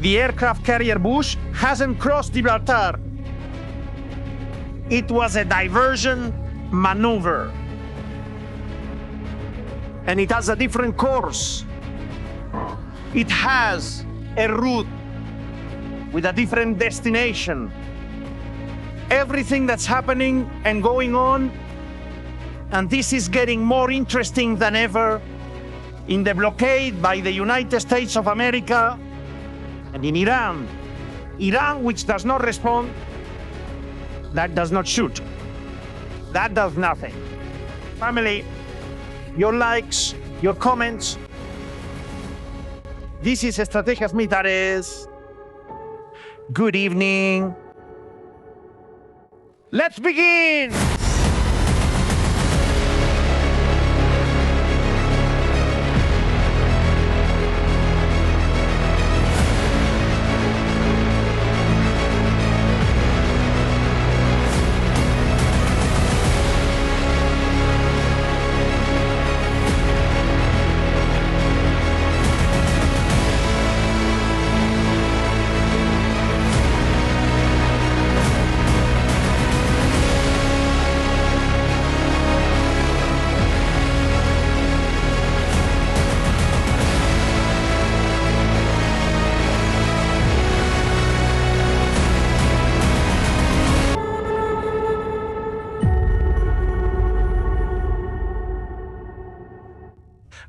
The aircraft carrier Bush hasn't crossed Gibraltar. It was a diversion maneuver. And it has a different course. It has a route with a different destination. Everything that's happening and going on, and this is getting more interesting than ever, in the blockade by the United States of America and in Iran. Iran, which does not respond, that does not shoot. That does nothing. Family, your likes, your comments. This is Estrategias Militares. Good evening. Let's begin!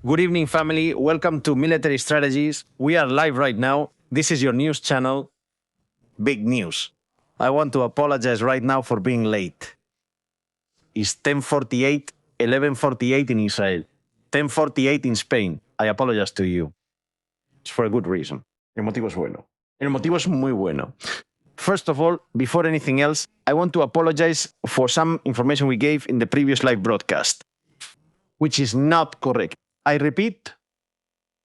Good evening, family. Welcome to Military Strategies. We are live right now. This is your news channel. Big news. I want to apologize right now for being late. It's 10:48, 11:48 in Israel, 10:48 in Spain. I apologize to you. It's for a good reason. El motivo es bueno. El motivo es muy bueno. First of all, before anything else, I want to apologize for some information we gave in the previous live broadcast, which is not correct. I repeat,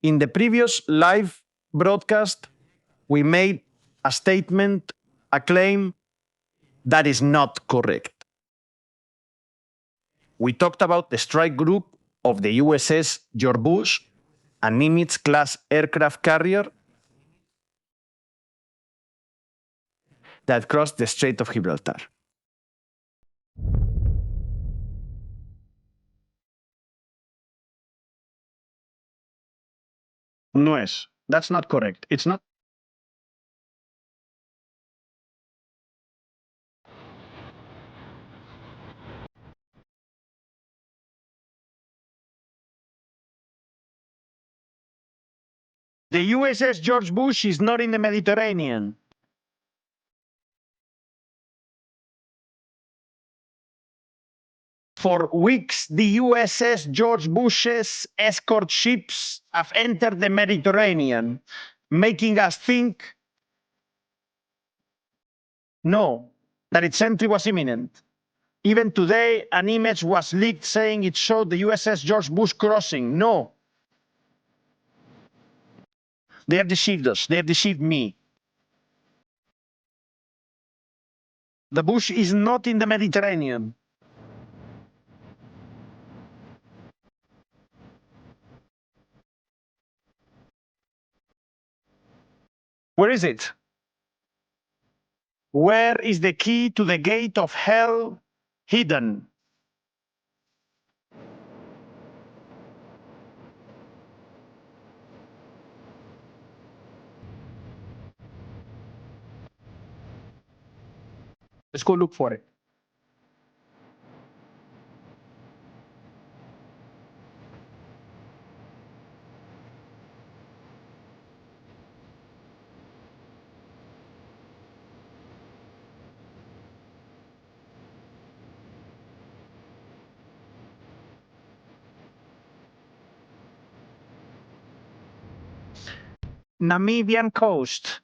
in the previous live broadcast, we made a statement, a claim that is not correct. We talked about the strike group of the USS George Bush, a Nimitz-class aircraft carrier that crossed the Strait of Gibraltar. No es. That's not correct. It's not. The USS George Bush is not in the Mediterranean. For weeks, the USS George Bush's escort ships have entered the Mediterranean, making us think, no, that its entry was imminent. Even today, an image was leaked saying it showed the USS George Bush crossing. No. They have deceived us. They have deceived me. The Bush is not in the Mediterranean. Where is it? Where is the key to the gate of hell hidden? Let's go look for it. Namibian coast.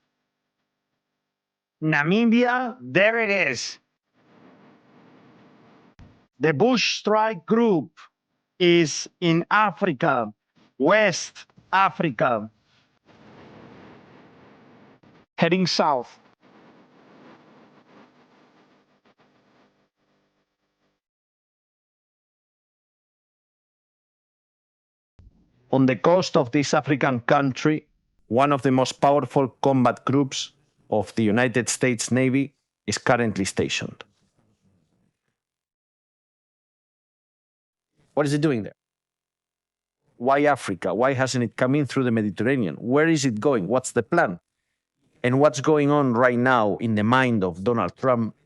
Namibia, there it is. The Bush strike group is in Africa, West Africa, heading south. On the coast of this African country, one of the most powerful combat groups of the United States Navy is currently stationed. What is it doing there? Why Africa? Why hasn't it come in through the Mediterranean? Where is it going? What's the plan? And what's going on right now in the mind of Donald Trump,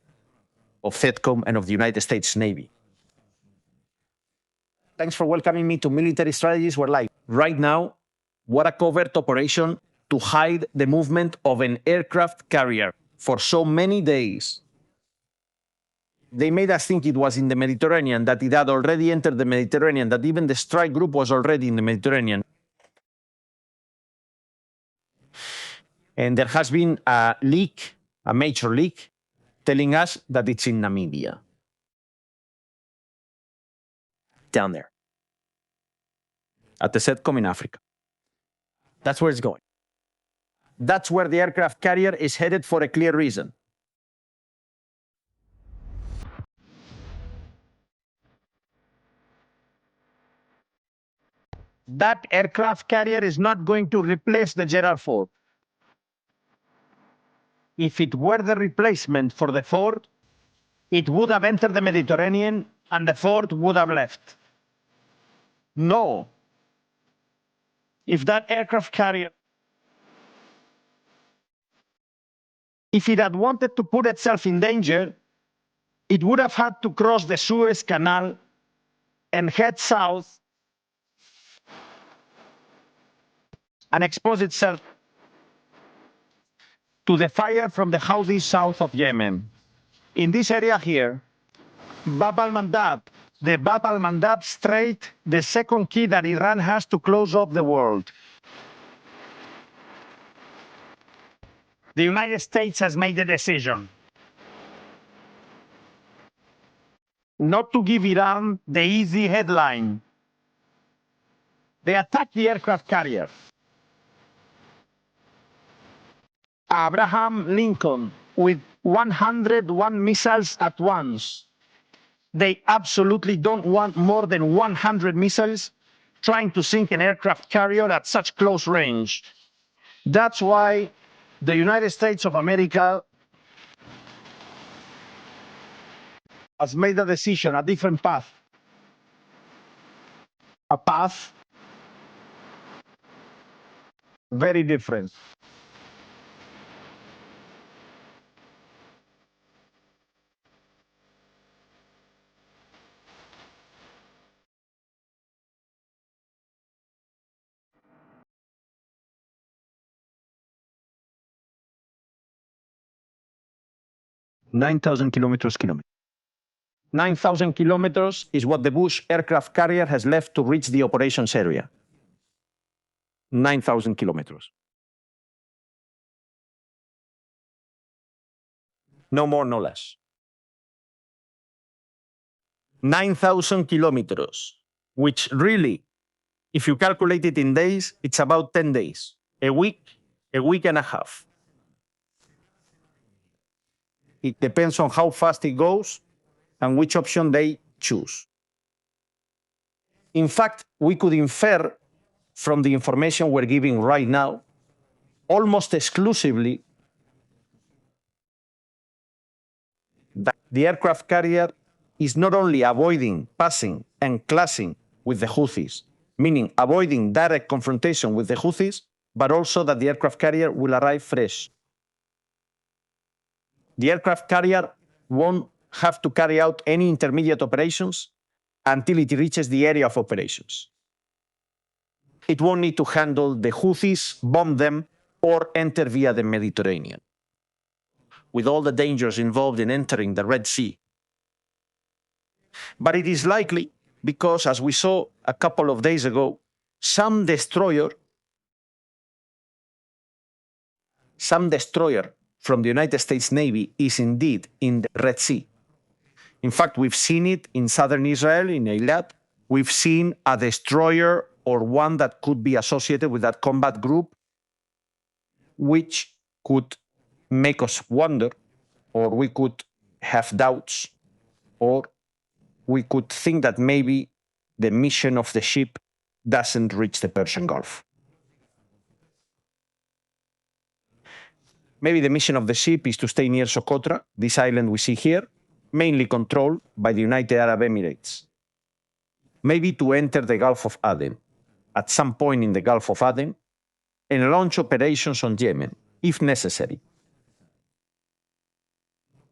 of FedCom, and of the United States Navy? Thanks for welcoming me to Military Strategies. We're live. Right now, what a covert operation to hide the movement of an aircraft carrier for so many days. They made us think it was in the Mediterranean, that it had already entered the Mediterranean, that even the strike group was already in the Mediterranean. And there has been a leak, a major leak, telling us that it's in Namibia. Down there. At the SETCOM in Africa. That's where it's going. That's where the aircraft carrier is headed for a clear reason. That aircraft carrier is not going to replace the Gerald Ford. If it were the replacement for the Ford, it would have entered the Mediterranean and the Ford would have left. No. If that aircraft carrier, if it had wanted to put itself in danger, it would have had to cross the Suez Canal and head south and expose itself to the fire from the Houthis south of Yemen. In this area here, Bab al-Mandab, the Bab al-Mandab Strait, the second key that Iran has to close off the world. The United States has made a decision not to give Iran the easy headline. They attacked the aircraft carrier. Abraham Lincoln with 101 missiles at once. They absolutely don't want more than 100 missiles trying to sink an aircraft carrier at such close range. That's why the United States of America has made a decision, a different path. A path very different. $9,000 kilometers. 9,000 kilometers is what the Bush aircraft carrier has left to reach the operations area. 9,000 kilometers. No more, no less. 9,000 kilometers, which really, if you calculate it in days, it's about 10 days. A week and a half. It depends on how fast it goes and which option they choose. In fact, we could infer from the information we're giving right now, almost exclusively, that the aircraft carrier is not only avoiding passing and clashing with the Houthis, meaning avoiding direct confrontation with the Houthis, but also that the aircraft carrier will arrive fresh. The aircraft carrier won't have to carry out any intermediate operations until it reaches the area of operations. It won't need to handle the Houthis, bomb them, or enter via the Mediterranean, with all the dangers involved in entering the Red Sea. But it is likely because, as we saw a couple of days ago, some destroyer from the United States Navy is indeed in the Red Sea. In fact, we've seen it in southern Israel, in Eilat. We've seen a destroyer or one that could be associated with that combat group, which could make us wonder, or we could have doubts, or we could think that maybe the mission of the ship doesn't reach the Persian Gulf. Maybe the mission of the ship is to stay near Socotra, this island we see here, mainly controlled by the United Arab Emirates. Maybe to enter the Gulf of Aden, at some point in the Gulf of Aden, and launch operations on Yemen, if necessary.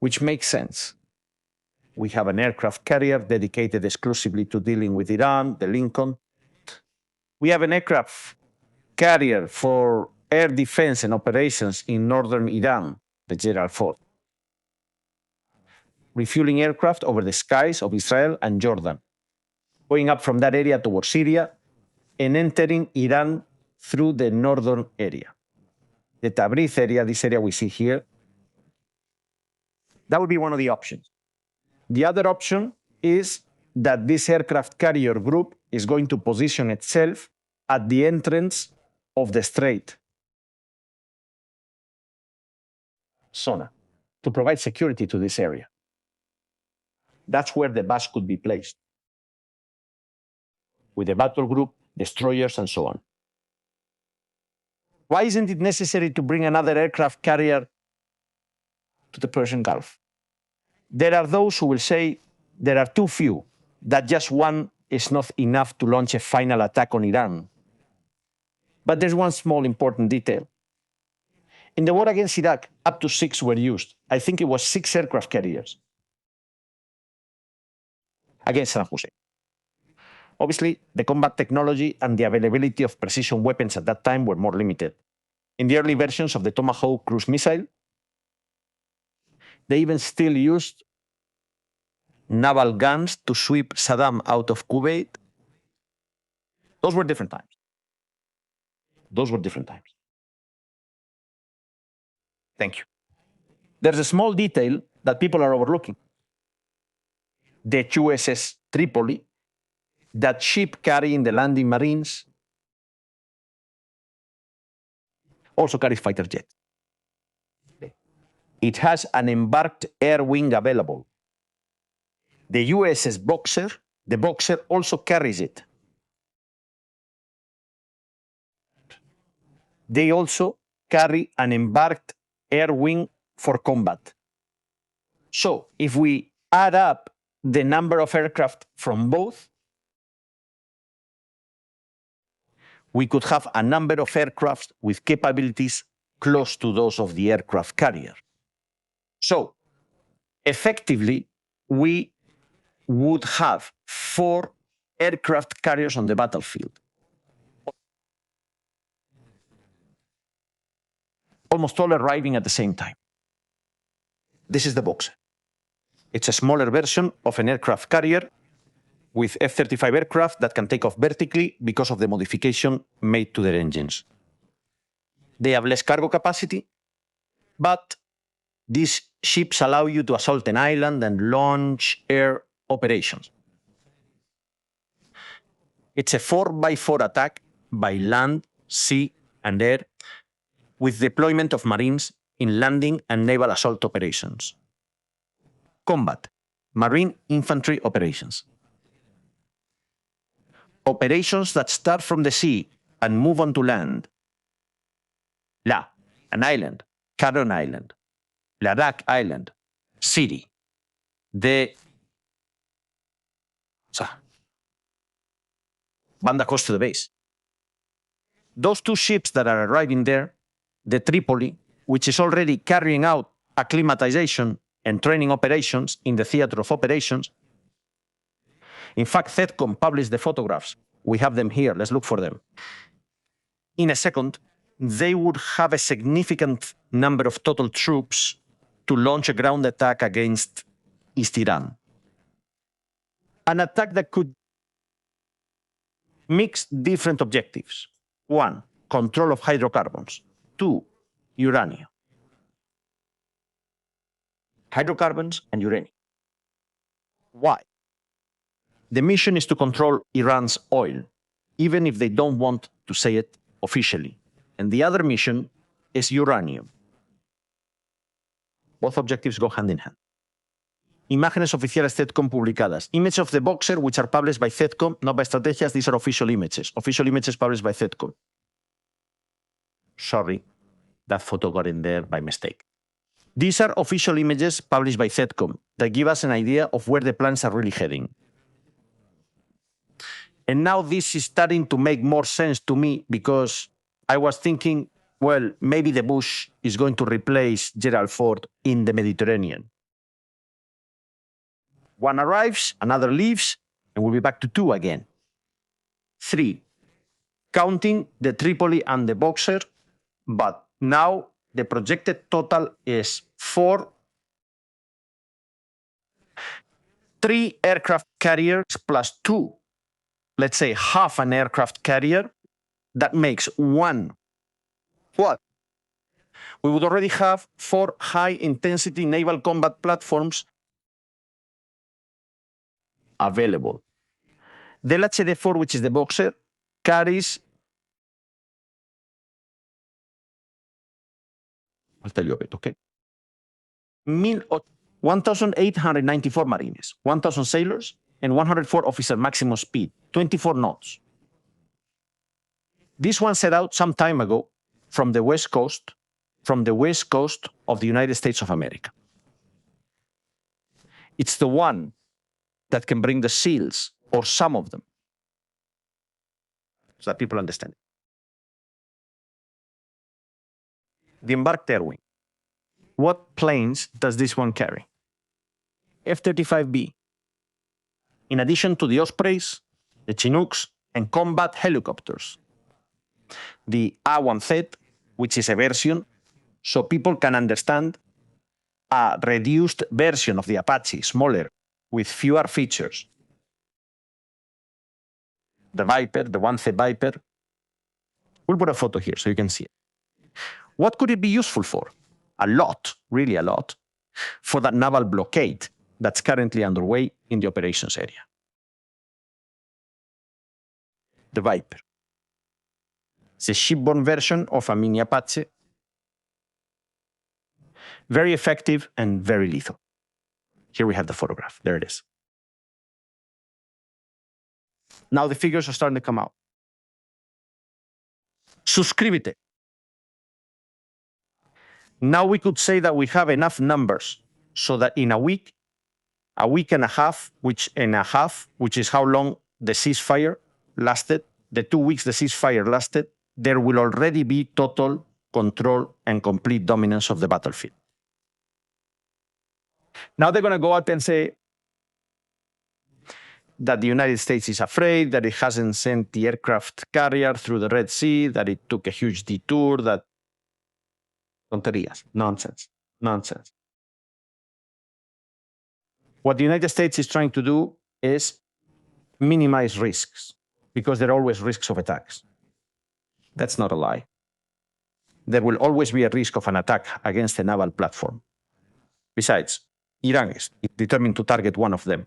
Which makes sense. We have an aircraft carrier dedicated exclusively to dealing with Iran, the Lincoln. We have an aircraft carrier for air defense and operations in northern Iran, the Gerald Ford. Refueling aircraft over the skies of Israel and Jordan, going up from that area towards Syria and entering Iran through the northern area. The Tabriz area, this area we see here, that would be one of the options. The other option is that this aircraft carrier group is going to position itself at the entrance of the strait, Sona, to provide security to this area. That's where the base could be placed, with the battle group, destroyers, and so on. Why isn't it necessary to bring another aircraft carrier to the Persian Gulf? There are those who will say there are too few, that just one is not enough to launch a final attack on Iran. But there's one small important detail. In the war against Iraq, up to 6 were used. I think it was 6 aircraft carriers against Saddam Hussein. Obviously, the combat technology and the availability of precision weapons at that time were more limited. In the early versions of the Tomahawk cruise missile, they even still used naval guns to sweep Saddam out of Kuwait. Those were different times. Those were different times. Thank you. There's a small detail that people are overlooking. The USS Tripoli, that ship carrying the landing marines, also carries fighter jets. It has an embarked air wing available. The USS Boxer, the Boxer also carries it. They also carry an embarked air wing for combat. So if we add up the number of aircraft from both, we could have a number of aircraft with capabilities close to those of the aircraft carrier. So effectively, we would have 4 aircraft carriers on the battlefield. Almost all arriving at the same time. This is the Boxer. It's a smaller version of an aircraft carrier with F-35 aircraft that can take off vertically because of the modification made to their engines. They have less cargo capacity, but these ships allow you to assault an island and launch air operations. It's a 4x4 attack by land, sea, and air, with deployment of Marines in landing and naval assault operations. Combat, Marine infantry operations. Operations that start from the sea and move on to land. La, an island, Caron Island, Ladakh Island, City, Banda coast to the base. Those 2 ships that are arriving there, the Tripoli, which is already carrying out acclimatization and training operations in the theater of operations. In fact, THEADCOM published the photographs. We have them here. Let's look for them. In a second, they would have a significant number of total troops to launch a ground attack against East Iran. An attack that could mix different objectives. 1, control of hydrocarbons. 2, uranium. Hydrocarbons and uranium. Why? The mission is to control Iran's oil, even if they don't want to say it officially. And the other mission is uranium. Both objectives go hand in hand. Imágenes oficiales THEADCOM publicadas. Images of the Boxer, which are published by THEADCOM, not by Estrategias. These are official images. Official images published by THEADCOM. Sorry. That photo got in there by mistake. These are official images published by CETCOM that give us an idea of where the plans are really heading. And now this is starting to make more sense to me because I was thinking, well, maybe the Bush is going to replace Gerald Ford in the Mediterranean. One arrives, another leaves, and we'll be back to two again. 3, counting the Tripoli and the Boxer, but now the projected total is 4. 3 aircraft carriers plus 2, let's say half an aircraft carrier, that makes 1. What? We would already have 4 high-intensity naval combat platforms available. The LHD-4, which is the Boxer, carries, I'll tell you a bit, okay? 1,894 Marines, 1,000 sailors, and 104 officer maximum speed, 24 knots. This one set out some time ago from the west coast of the United States of America. It's the one that can bring the SEALs, or some of them, so that people understand. The embarked air wing. What planes does this one carry? F-35B. In addition to the Ospreys, the Chinooks, and combat helicopters. The A-1Z, which is a version, so people can understand, a reduced version of the Apache, smaller, with fewer features. The Viper, the 1Z Viper. We'll put a photo here so you can see it. What could it be useful for? A lot, really a lot, for that naval blockade that's currently underway in the operations area. The Viper. It's a shipborne version of a mini Apache. Very effective and very lethal. Here we have the photograph. There it is. Now the figures are starting to come out. Suscríbete. Now we could say that we have enough numbers so that in a week and a half, which is how long the ceasefire lasted, the 2 weeks the ceasefire lasted, there will already be total control and complete dominance of the battlefield. Now they're going to go out and say that the United States is afraid, that it hasn't sent the aircraft carrier through the Red Sea, that it took a huge detour, that... Tonterías. Nonsense. Nonsense. What the United States is trying to do is minimize risks, because there are always risks of attacks. That's not a lie. There will always be a risk of an attack against a naval platform. Besides, Iran is determined to target one of them.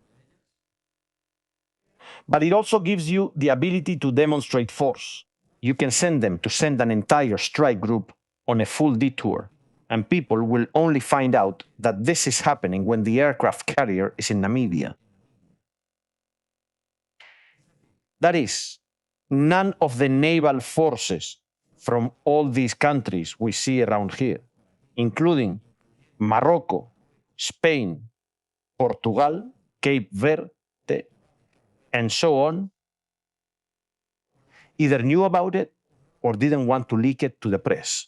But it also gives you the ability to demonstrate force. You can send them to send an entire strike group on a full detour, and people will only find out that this is happening when the aircraft carrier is in Namibia. That is, none of the naval forces from all these countries we see around here, including Morocco, Spain, Portugal, Cape Verde, and so on, either knew about it or didn't want to leak it to the press.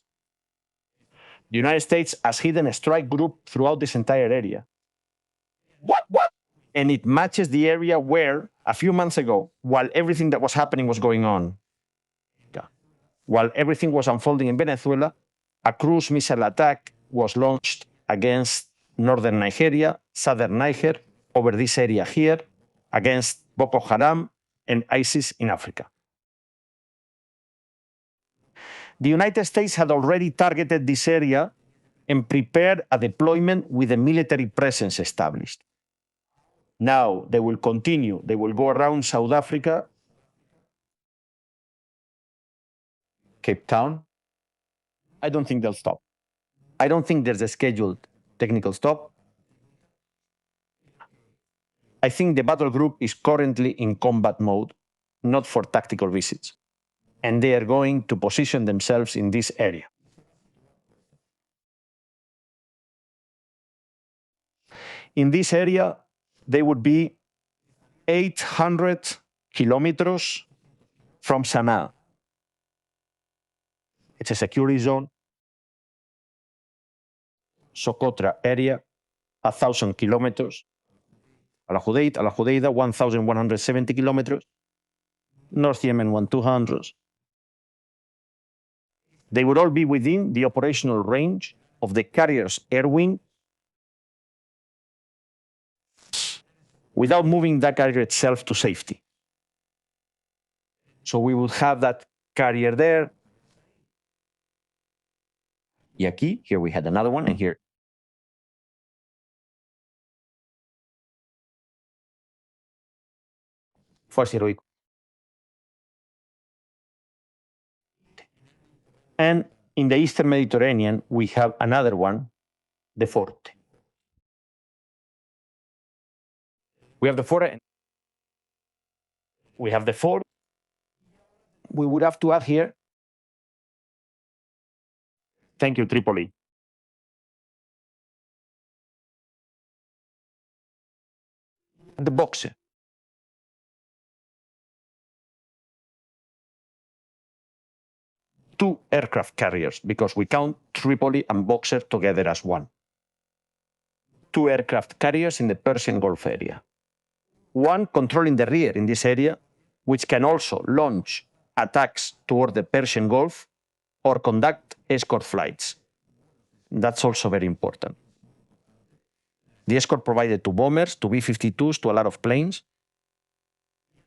The United States has hidden a strike group throughout this entire area. What? And it matches the area where, a few months ago, while everything that was happening was going on, while everything was unfolding in Venezuela, a cruise missile attack was launched against northern Nigeria, southern Niger, over this area here, against Boko Haram and ISIS in Africa. The United States had already targeted this area and prepared a deployment with a military presence established. Now they will continue. They will go around South Africa, Cape Town. I don't think they'll stop. I don't think there's a scheduled technical stop. I think the battle group is currently in combat mode, not for tactical visits. And they are going to position themselves in this area. In this area, they would be 800 kilometers from Sana'a. It's a security zone. Socotra area, 1,000 kilometers. Al Judeida, 1,170 kilometers. North Yemen, 1,200. They would all be within the operational range of the carrier's air wing without moving that carrier itself to safety. So we will have that carrier there. Y aquí, here we had another one, and here. Fuerza Heroico. And in the Eastern Mediterranean, we have another one, the Forte. We have the Forte. We have the Forte. We would have to add here. Thank you, Tripoli. The Boxer. Two aircraft carriers, because we count Tripoli and Boxer together as one. Two aircraft carriers in the Persian Gulf area. One controlling the rear in this area, which can also launch attacks toward the Persian Gulf or conduct escort flights. That's also very important. The escort provided to bombers, to B-52s, to a lot of planes,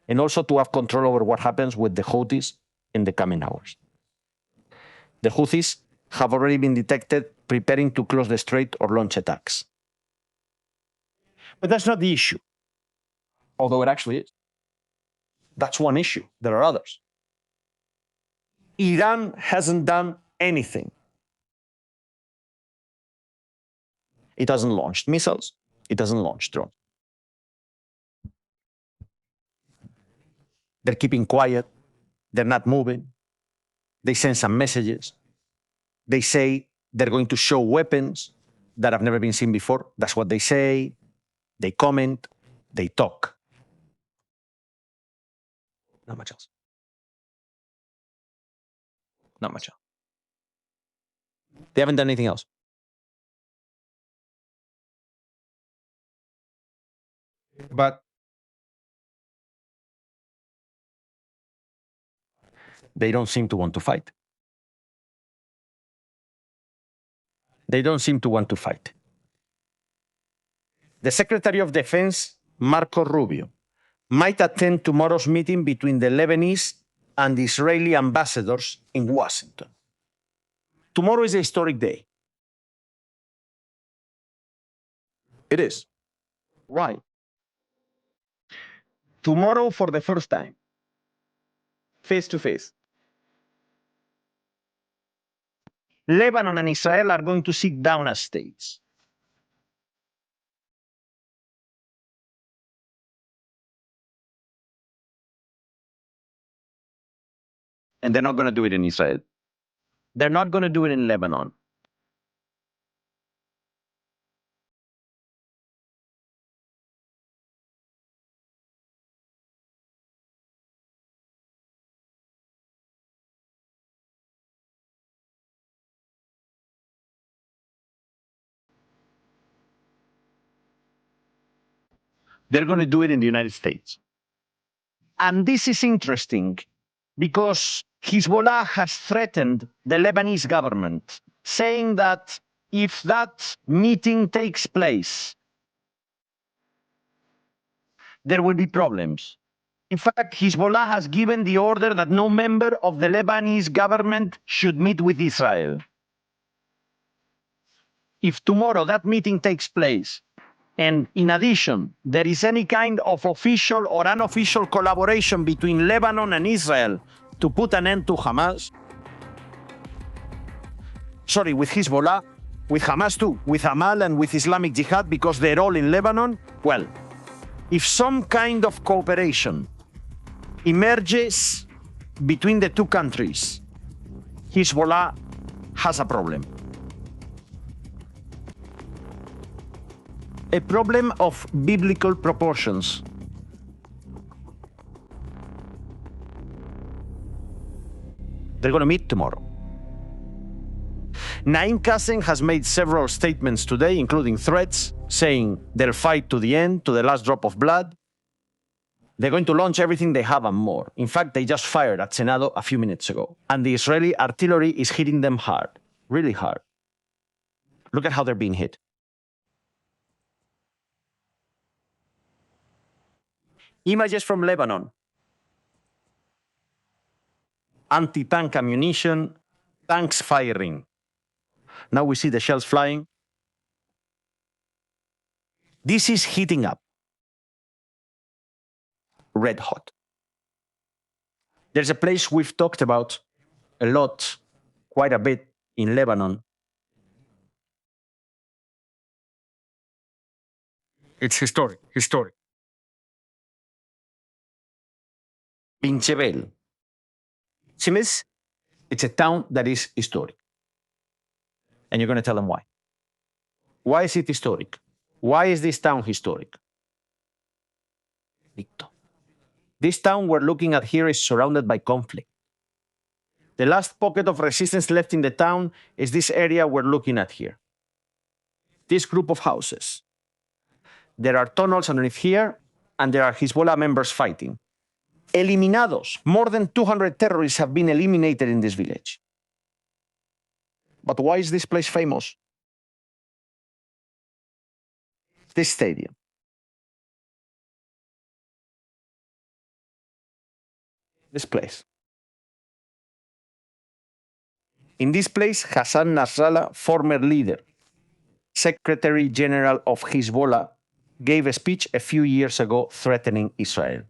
and also to have control over what happens with the Houthis in the coming hours. The Houthis have already been detected preparing to close the strait or launch attacks. But that's not the issue, although it actually is. That's one issue. There are others. Iran hasn't done anything. It hasn't launched missiles. It hasn't launched drones. They're keeping quiet. They're not moving. They send some messages. They say they're going to show weapons that have never been seen before. That's what they say. They comment. They talk. Not much else. Not much else. They haven't done anything else. But they don't seem to want to fight. They don't seem to want to fight. The Secretary of Defense, Marco Rubio, might attend tomorrow's meeting between the Lebanese and the Israeli ambassadors in Washington. Tomorrow is a historic day. It is. Why? Tomorrow, for the first time, face to face, Lebanon and Israel are going to sit down as states. And they're not going to do it in Israel. They're not going to do it in Lebanon. They're going to do it in the United States. And this is interesting because Hezbollah has threatened the Lebanese government, saying that if that meeting takes place, there will be problems. In fact, Hezbollah has given the order that no member of the Lebanese government should meet with Israel. If tomorrow that meeting takes place, and in addition, there is any kind of official or unofficial collaboration between Lebanon and Israel to put an end to Hamas, with Hezbollah, with Hamas too, with Amal and with Islamic Jihad, because they're all in Lebanon, well, if some kind of cooperation emerges between the two countries, Hezbollah has a problem. a problem of biblical proportions. They're going to meet tomorrow. Naim Qassem has made several statements today, including threats, saying they'll fight to the end, to the last drop of blood. They're going to launch everything they have and more. In fact, they just fired at Senado a few minutes ago. And the Israeli artillery is hitting them hard, really hard. Look at how they're being hit. Images from Lebanon. Anti-tank ammunition, tanks firing. Now we see the shells flying. This is heating up. Red hot. There's a place we've talked about a lot, quite a bit, in Lebanon. It's historic. In Jebel. Simis, it's a town that is historic. And you're going to tell them why. Why is it historic? Why is this town historic? This town we're looking at here is surrounded by conflict. The last pocket of resistance left in the town is this area we're looking at here. This group of houses. There are tunnels underneath here, and there are Hezbollah members fighting. Eliminados. More than 200 terrorists have been eliminated in this village. But why is this place famous? This stadium. This place. In this place, Hassan Nasrallah, former leader, Secretary General of Hezbollah, gave a speech a few years ago threatening Israel.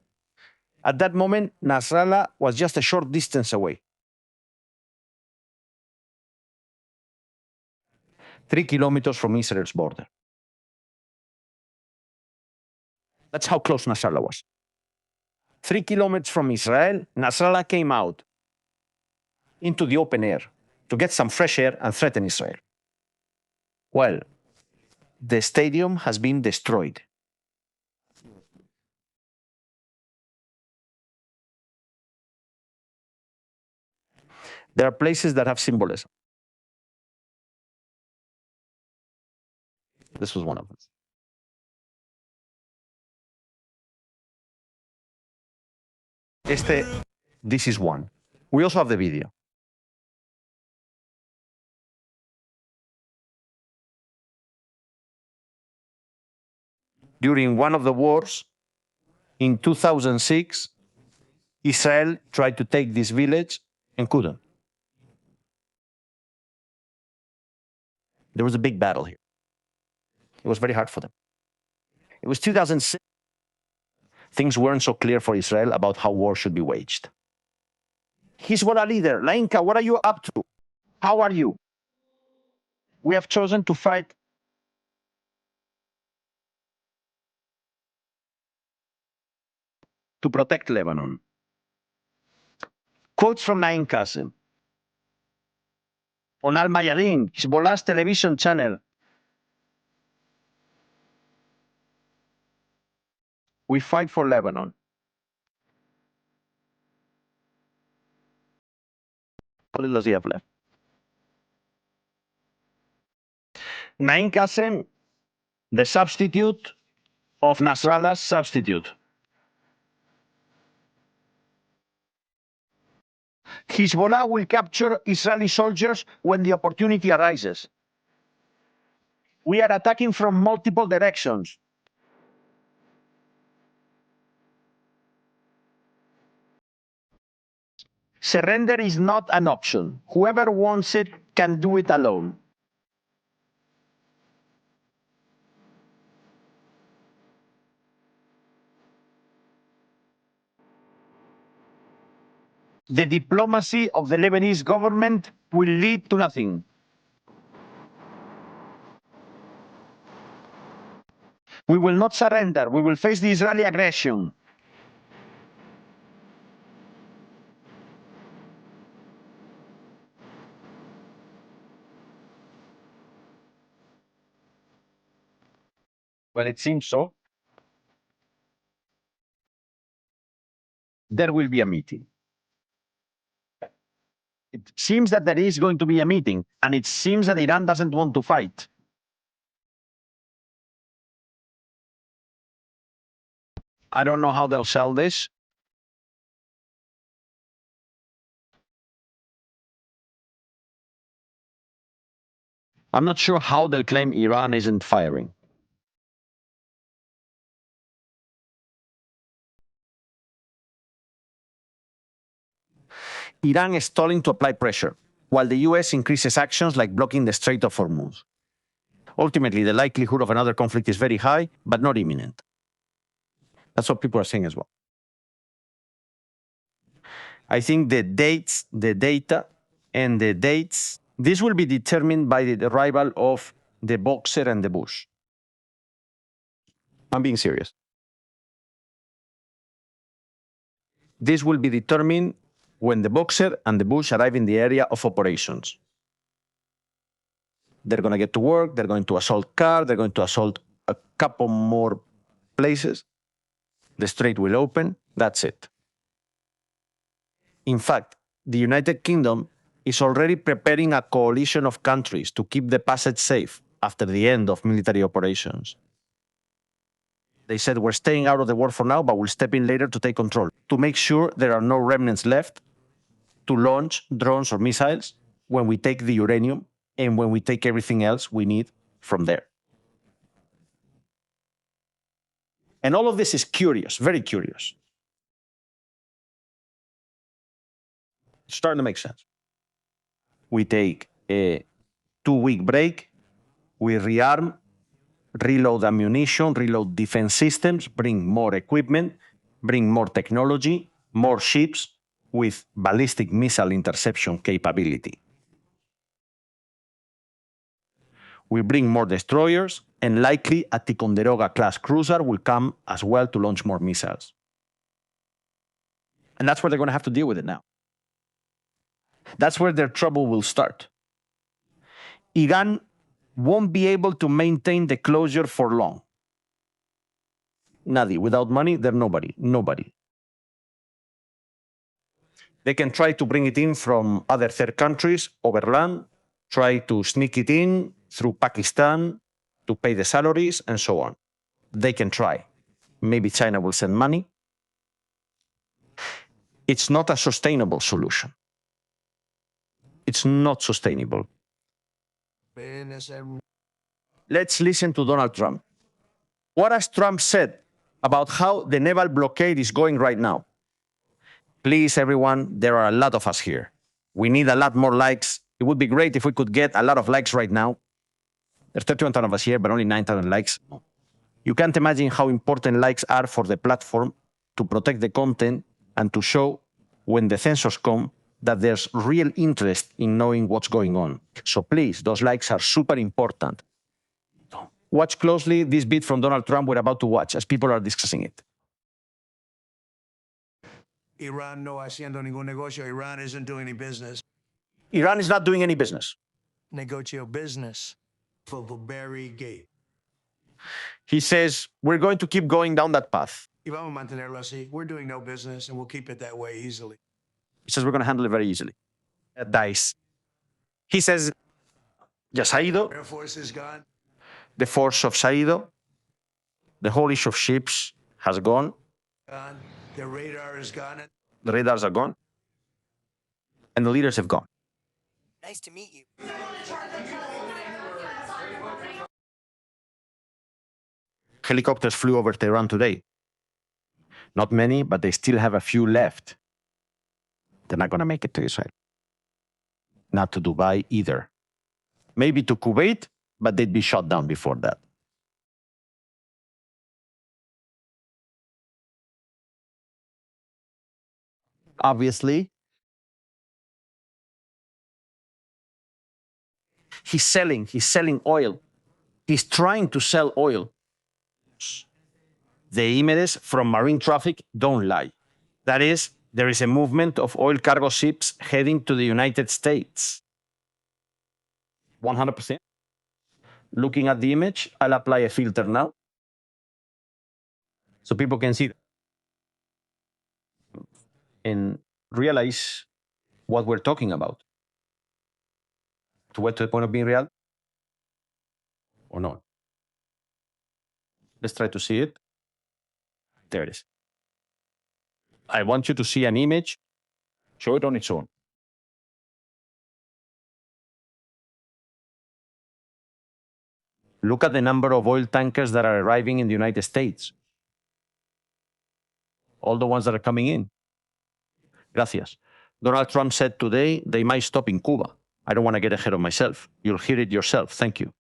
At that moment, Nasrallah was just a short distance away. 3 kilometers from Israel's border. That's how close Nasrallah was. 3 kilometers from Israel, Nasrallah came out into the open air to get some fresh air and threaten Israel. Well, the stadium has been destroyed. There are places that have symbolism. This was one of them. This is one. We also have the video. During one of the wars, in 2006, Israel tried to take this village and couldn't. There was a big battle here. It was very hard for them. It was 2006. Things weren't so clear for Israel about how war should be waged. Hezbollah leader, Lainka, what are you up to? How are you? We have chosen to fight. To protect Lebanon. Quotes from Naim Qassem. On Al Mayadin, Hezbollah's television channel. We fight for Lebanon. How little does he have left? Naim Qassem, the substitute of Nasrallah's substitute. Hezbollah will capture Israeli soldiers when the opportunity arises. We are attacking from multiple directions. Surrender is not an option. Whoever wants it can do it alone. The diplomacy of the Lebanese government will lead to nothing. We will not surrender. We will face the Israeli aggression. Well, it seems so. There will be a meeting. It seems that there is going to be a meeting, and it seems that Iran doesn't want to fight. I don't know how they'll sell this. I'm not sure how they'll claim Iran isn't firing. Iran is stalling to apply pressure, while the US increases actions like blocking the Strait of Hormuz. Ultimately, the likelihood of another conflict is very high, but not imminent. That's what people are saying as well. I think the dates, the data, and the dates, this will be determined by the arrival of the Boxer and the Bush. I'm being serious. This will be determined when the Boxer and the Bush arrive in the area of operations. They're going to get to work, they're going to assault Car, they're going to assault a couple more places. The strait will open, that's it. In fact, the United Kingdom is already preparing a coalition of countries to keep the passage safe after the end of military operations. They said, we're staying out of the war for now, but we'll step in later to take control, to make sure there are no remnants left to launch drones or missiles when we take the uranium and when we take everything else we need from there. And all of this is curious, very curious. It's starting to make sense. We take a 2-week break, we rearm, reload ammunition, reload defense systems, bring more equipment, bring more technology, more ships with ballistic missile interception capability. We bring more destroyers, and likely a Ticonderoga-class cruiser will come as well to launch more missiles. And that's where they're going to have to deal with it now. That's where their trouble will start. Iran won't be able to maintain the closure for long. Nadi, without money, they're nobody. Nobody. They can try to bring it in from other third countries over land, try to sneak it in through Pakistan to pay the salaries and so on. They can try. Maybe China will send money. It's not a sustainable solution. It's not sustainable. Let's listen to Donald Trump. What has Trump said about how the naval blockade is going right now? Please, everyone, there are a lot of us here. We need a lot more likes. It would be great if we could get a lot of likes right now. There's 31,000 of us here, but only 9,000 likes. You can't imagine how important likes are for the platform to protect the content and to show when the censors come that there's real interest in knowing what's going on. So please, those likes are super important. Watch closely this bit from Donald Trump we're about to watch as people are discussing it. Iran no haciendo ningún negocio. Iran isn't doing any business. Iran is not doing any business. Negocio business for the Berry Gate. He says, we're going to keep going down that path. Y vamos a mantenerlo así. We're doing no business and we'll keep it that way easily. He says, we're going to handle it very easily. Dice. He says, ya se ha ido. Air Force is gone. The force of Saido, the whole issue of ships has gone. Gone. The radar is gone. The radars are gone. And the leaders have gone. Nice to meet you. Helicopters flew over Tehran today. Not many, but they still have a few left. They're not going to make it to Israel. Not to Dubai either. Maybe to Kuwait, but they'd be shot down before that. Obviously, he's selling oil. He's trying to sell oil. The images from marine traffic don't lie. That is, there is a movement of oil cargo ships heading to the United States. 100%. Looking at the image, I'll apply a filter now. so people can see and realize what we're talking about. To what, to the point of being real or not? Let's try to see it. There it is. I want you to see an image. Show it on its own. Look at the number of oil tankers that are arriving in the United States. All the ones that are coming in. Gracias. Donald Trump said today they might stop in Cuba. I don't want to get ahead of myself. You'll hear it yourself. Thank you.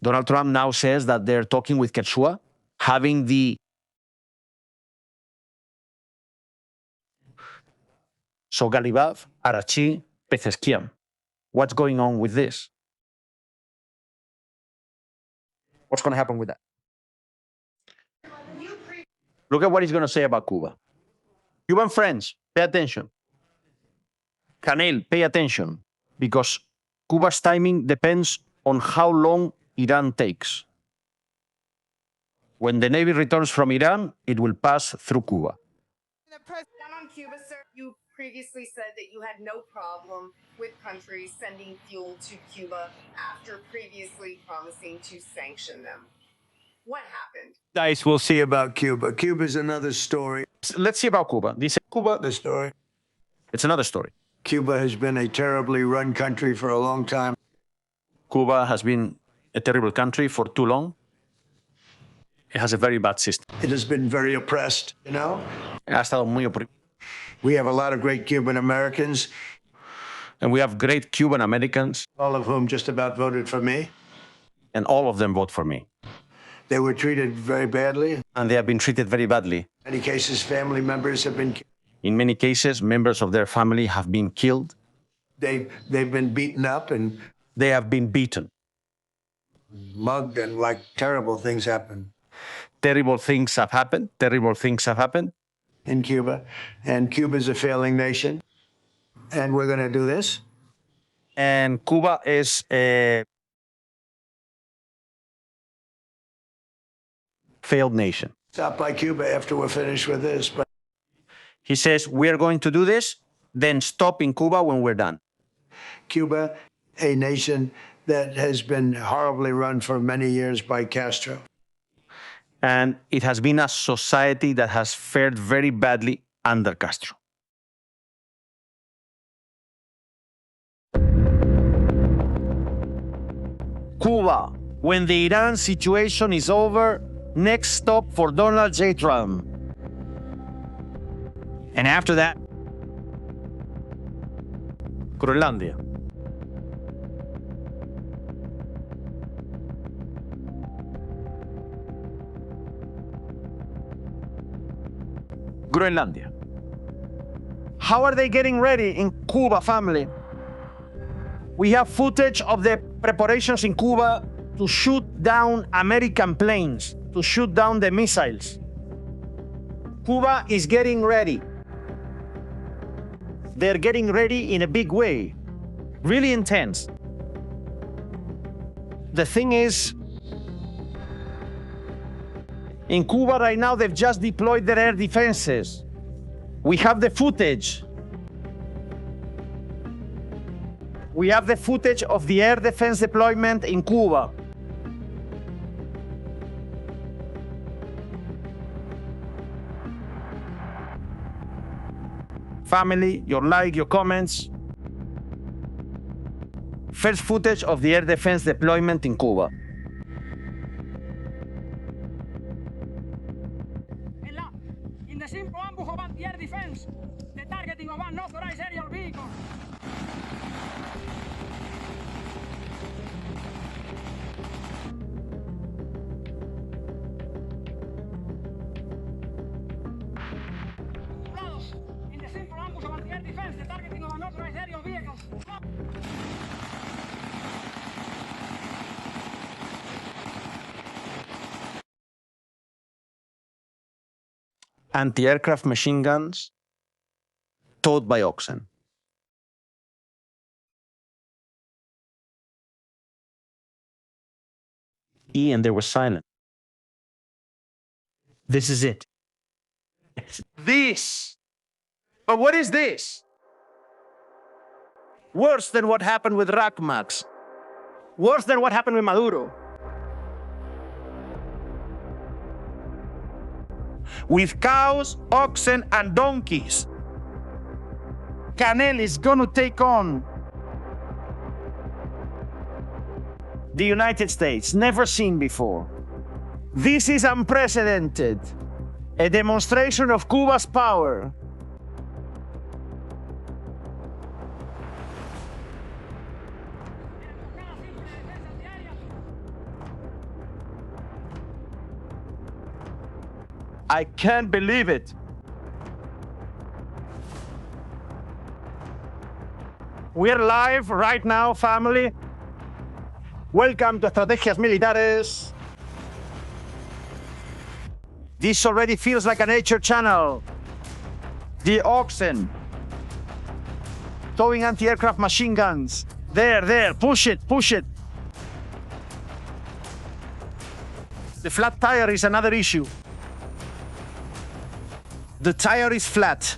Donald Trump now says that they're talking with Quechua, having the Sogalibav, Arachi, Pezesquiam. What's going on with this? What's going to happen with that? Look at what he's going to say about Cuba. Cuban friends, pay attention. Canel, pay attention, because Cuba's timing depends on how long Iran takes. When the Navy returns from Iran, it will pass through Cuba. Down on Cuba, sir, you previously said that you had no problem with countries sending fuel to Cuba after previously promising to sanction them. What happened? Dice, we'll see about Cuba. Cuba's another story. Let's see about Cuba. Cuba, The story. it's another story. Cuba has been a terribly run country for a long time. Cuba has been a terrible country for too long. It has a very bad system. It has been very oppressed, you know? Ha estado muy oprimido. We have a lot of great Cuban Americans, And we have great Cuban Americans, all of whom just about voted for me. and all of them vote for me. They were treated very badly. And they have been treated very badly. In many cases, family members have been In many cases, members of their family have been killed. they've been beaten up and They have been beaten. mugged, and like terrible things happen Terrible things have happened. Terrible things have happened. in Cuba. And Cuba's a failing nation. And we're going to do this. And Cuba is a failed nation. Stop by Cuba after we're finished with this. But He says, we're going to do this, then stop in Cuba when we're done. Cuba, a nation that has been horribly run for many years by Castro. And it has been a society that has fared very badly under Castro. Cuba, when the Iran situation is over, next stop for Donald J. Trump. And after that, Groenlandia. Groenlandia. How are they getting ready in Cuba, family? We have footage of the preparations in Cuba to shoot down American planes, to shoot down the missiles. Cuba is getting ready. They're getting ready in a big way, really intense. The thing is, in Cuba right now, they've just deployed their air defenses. We have the footage. We have the footage of the air defense deployment in Cuba. Family, your like, your comments. First footage of the air defense deployment in Cuba. In the simple ambush of anti-air defense, the targeting of unauthorized aerial vehicles. In the simple ambush of anti-air defense, the targeting of unauthorized aerial vehicles. Anti-aircraft machine guns towed by oxen. E and there was silence. This is it. This. But what is this? Worse than what happened with Rakmax. Worse than what happened with Maduro. With cows, oxen, and donkeys. Canel is going to take on the United States, never seen before. This is unprecedented. A demonstration of Cuba's power. I can't believe it. We're live right now, family. Welcome to Estrategias Militares. This already feels like a nature channel. The oxen. Towing anti-aircraft machine guns. There, push it, push it. The flat tire is another issue. The tire is flat.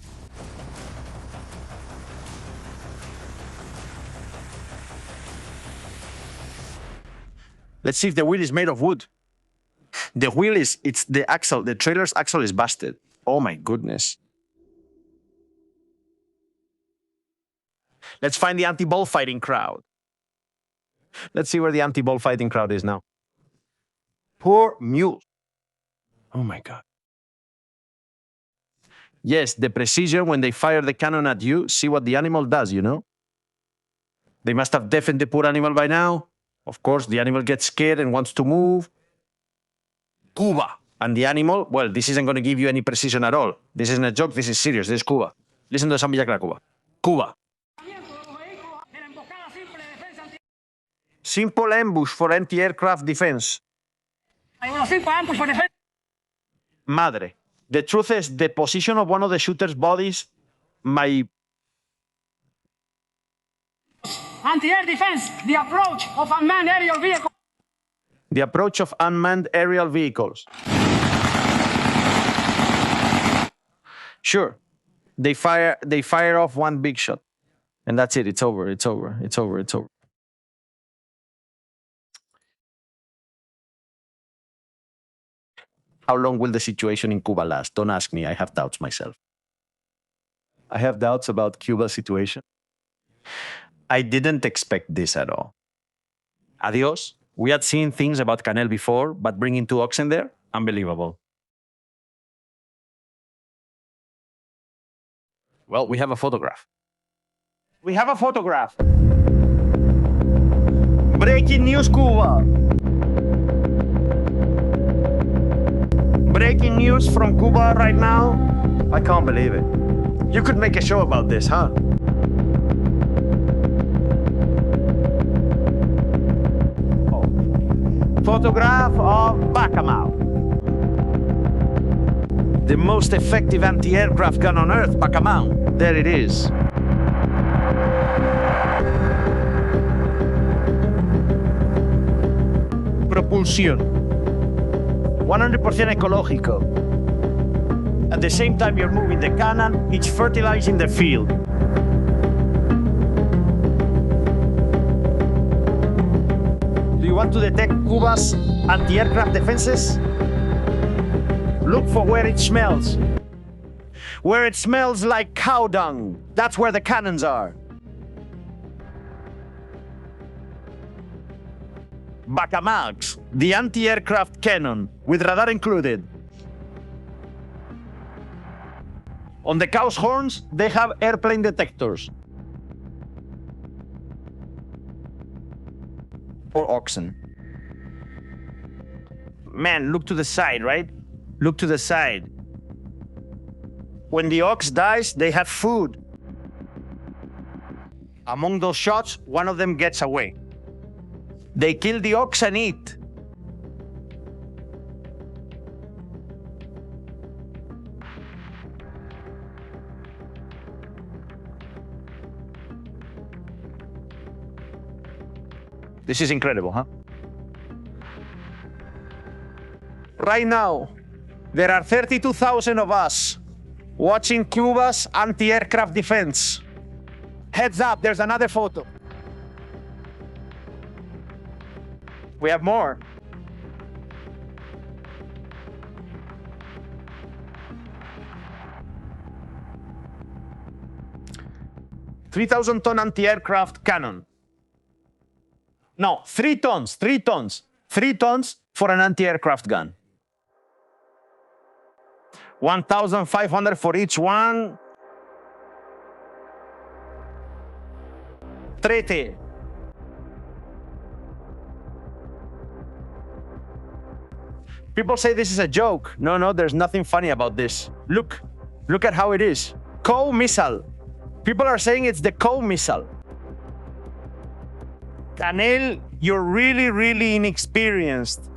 Let's see if the wheel is made of wood. The wheel is, it's the axle, the trailer's axle is busted. Oh my goodness. Let's find the anti-bullfighting crowd. Let's see where the anti-bullfighting crowd is now. Poor mule. Oh my God. Yes, the precision when they fire the cannon at you, see what the animal does, you know? They must have deafened the poor animal by now. Of course, the animal gets scared and wants to move. Cuba. And the animal, well, this isn't going to give you any precision at all. This isn't a joke, this is serious, this is Cuba. Listen to San Villaclara, Cuba. Cuba. Simple ambush for anti-aircraft defense. Madre. The truth is, the position of one of the shooter's bodies, my... Anti-air defense, the approach of unmanned aerial vehicles. The approach of unmanned aerial vehicles. Sure, they fire off one big shot. And that's it, it's over, it's over, it's over, it's over. How long will the situation in Cuba last? Don't ask me, I have doubts myself. I have doubts about Cuba's situation. I didn't expect this at all. Adios. We had seen things about Canel before, but bringing 2 oxen there, unbelievable. Well, we have a photograph. We have a photograph. Breaking news, Cuba. Breaking news from Cuba right now. I can't believe it. You could make a show about this, huh? Oh. Photograph of Bacamau. The most effective anti-aircraft gun on Earth, Bacamau. There it is. Propulsión. 100% ecológico. At the same time you're moving the cannon, it's fertilizing the field. Do you want to detect Cuba's anti-aircraft defenses? Look for where it smells. Where it smells like cow dung. That's where the cannons are. Bacamax, the anti-aircraft cannon, with radar included. On the cow's horns, they have airplane detectors. Or oxen. Man, look to the side, right? Look to the side. When the ox dies, they have food. Among those shots, one of them gets away. They kill the ox and eat. This is incredible, huh? Right now, there are 32,000 of us watching Cuba's anti-aircraft defense. Heads up, there's another photo. We have more. 3,000-ton anti-aircraft cannon. No, 3 tons, 3 tons. 3 tons for an anti-aircraft gun. 1,500 for each one. Trete. People say this is a joke. No, there's nothing funny about this. Look at how it is. Coe missile. People are saying it's the Coe missile. Canel, you're really inexperienced.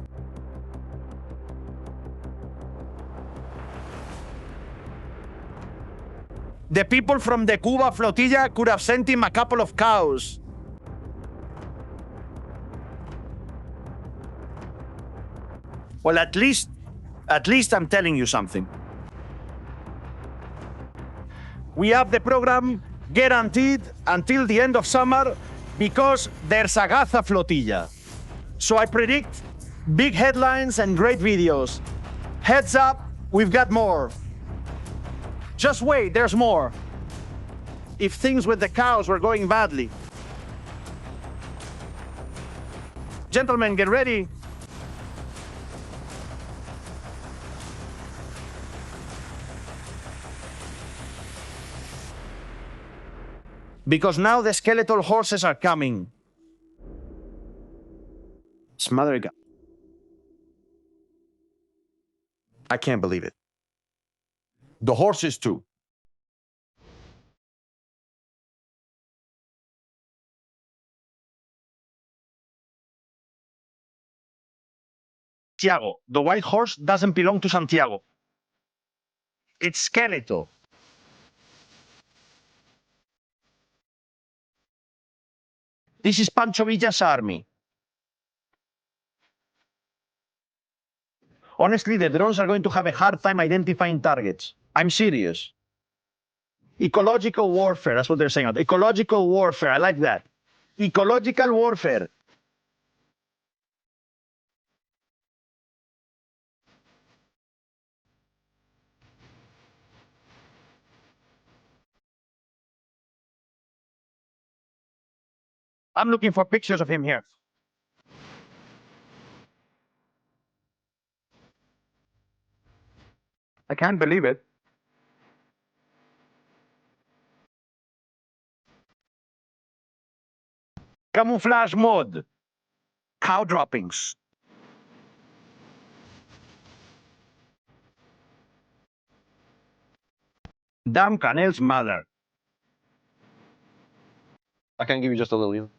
The people from the Cuba flotilla could have sent him a couple of cows. Well, at least I'm telling you something. We have the program guaranteed until the end of summer because there's a Gaza flotilla. So I predict big headlines and great videos. Heads up, we've got more. Just wait, there's more. If things with the cows were going badly. Gentlemen, get ready. Because now the skeletal horses are coming. Smother God. I can't believe it. The horses too. Santiago. The white horse doesn't belong to Santiago. It's skeletal. This is Pancho Villa's army. Honestly, the drones are going to have a hard time identifying targets. I'm serious. Ecological warfare, that's what they're saying. Ecological warfare, I like that. Ecological warfare. I'm looking for pictures of him here. I can't believe it. Camouflage mode. Cow droppings. Damn Canel's mother. I can give you just a little,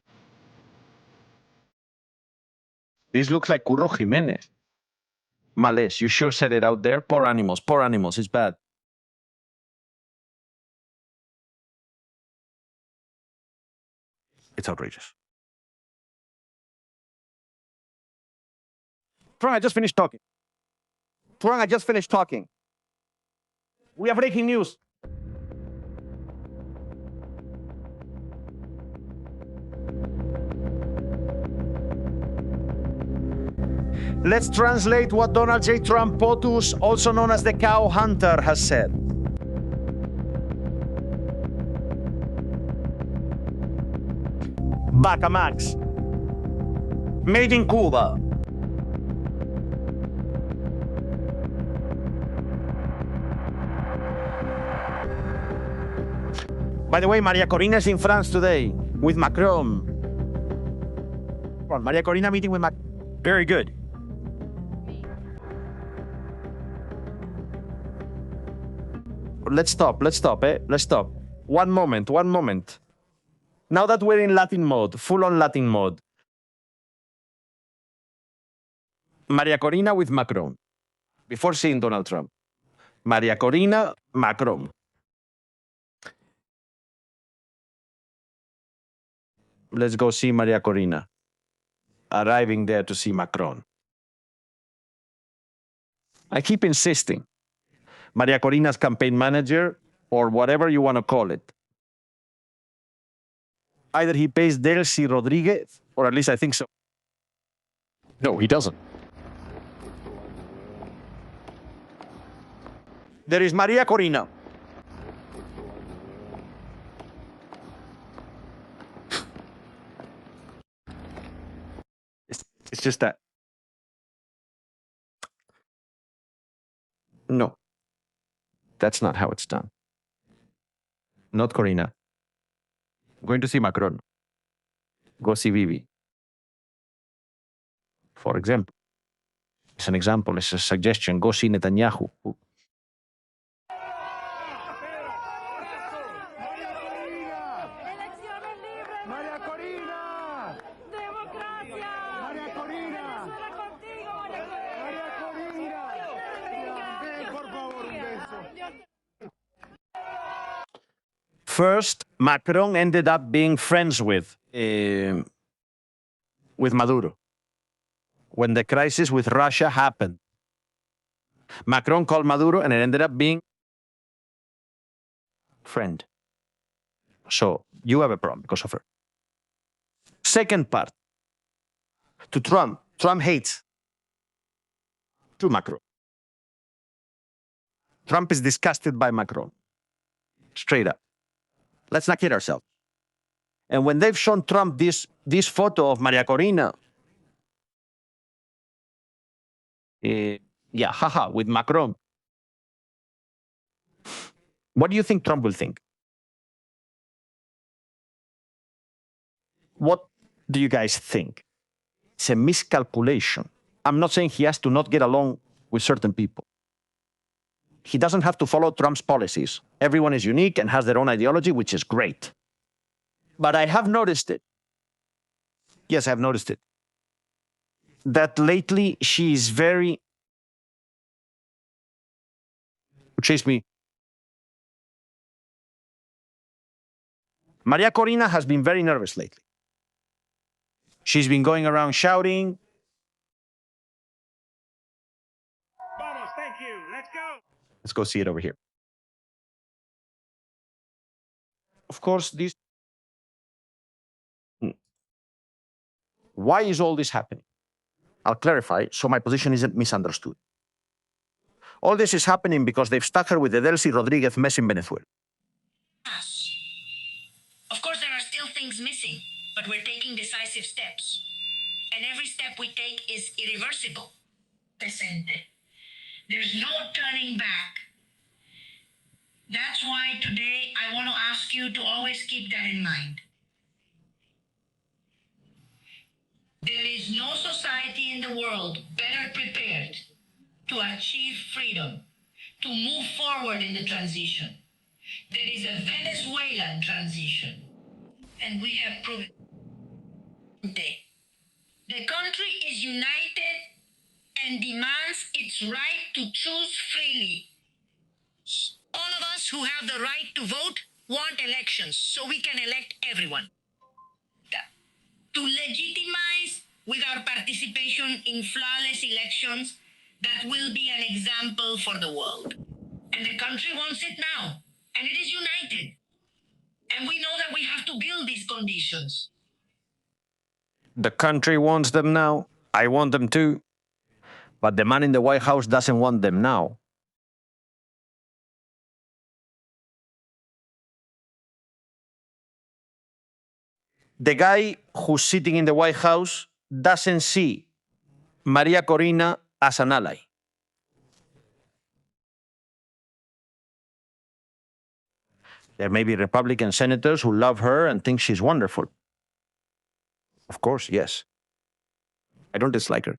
This looks like Curro Jimenez. Males, you sure said it out there? Poor animals, it's bad. It's outrageous. Frank, I just finished talking. We have breaking news. Let's translate what Donald J. Trump POTUS, also known as the cow hunter, has said. Bacamax. Made in Cuba. By the way, Maria Corina is in France today with Macron. Maria Corina meeting with Macron. Very good. Let's stop. Let's stop. One moment. Now that we're in Latin mode, full-on Latin mode. Maria Corina with Macron. Before seeing Donald Trump. Maria Corina, Macron. Let's go see Maria Corina. Arriving there to see Macron. I keep insisting. Maria Corina's campaign manager, or whatever you want to call it. Either he pays Delcy Rodriguez, or at least I think so. No, he doesn't. There is Maria Corina. It's just that. No. That's not how it's done. Not Corina. Going to see Macron. Go see Vivi. For example. It's an example, it's a suggestion. Go see Netanyahu. María Corina. Democracia. María Corina. Venezuela contigo, María Corina. Ven, por favor, un beso. First, Macron ended up being friends with Maduro. When the crisis with Russia happened, Macron called Maduro and it ended up being friend. So you have a problem because of her. Second part, to Trump. Trump hates to Macron. Trump is disgusted by Macron. Straight up. Let's not kid ourselves. And when they've shown Trump this photo of Maria Corina, yeah, haha, with Macron, what do you think Trump will think? What do you guys think? It's a miscalculation. I'm not saying he has to not get along with certain people. He doesn't have to follow Trump's policies. Everyone is unique and has their own ideology, which is great. But I have noticed it. Yes, I've noticed it. That lately she is very... Chase me. Maria Corina has been very nervous lately. She's been going around shouting. Vamos, thank you. Let's go. Let's go see it over here. Of course, this... Why is all this happening? I'll clarify so my position isn't misunderstood. All this is happening because they've stuck her with the Delcy Rodriguez mess in Venezuela. Of course, there are still things missing, but we're taking decisive steps. And every step we take is irreversible. Presente. There's no turning back. That's why today I want to ask you to always keep that in mind. There is no society in the world better prepared to achieve freedom, to move forward in the transition. There is a Venezuelan transition, and we have proven it. The country is united and demands its right to choose freely. All of us who have the right to vote want elections so we can elect everyone. To legitimize with our participation in flawless elections that will be an example for the world. And the country wants it now, and it is united. And we know that we have to build these conditions. The country wants them now. I want them too. But the man in the White House doesn't want them now. The guy who's sitting in the White House doesn't see Maria Corina as an ally. There may be Republican senators who love her and think she's wonderful. Of course, yes. I don't dislike her.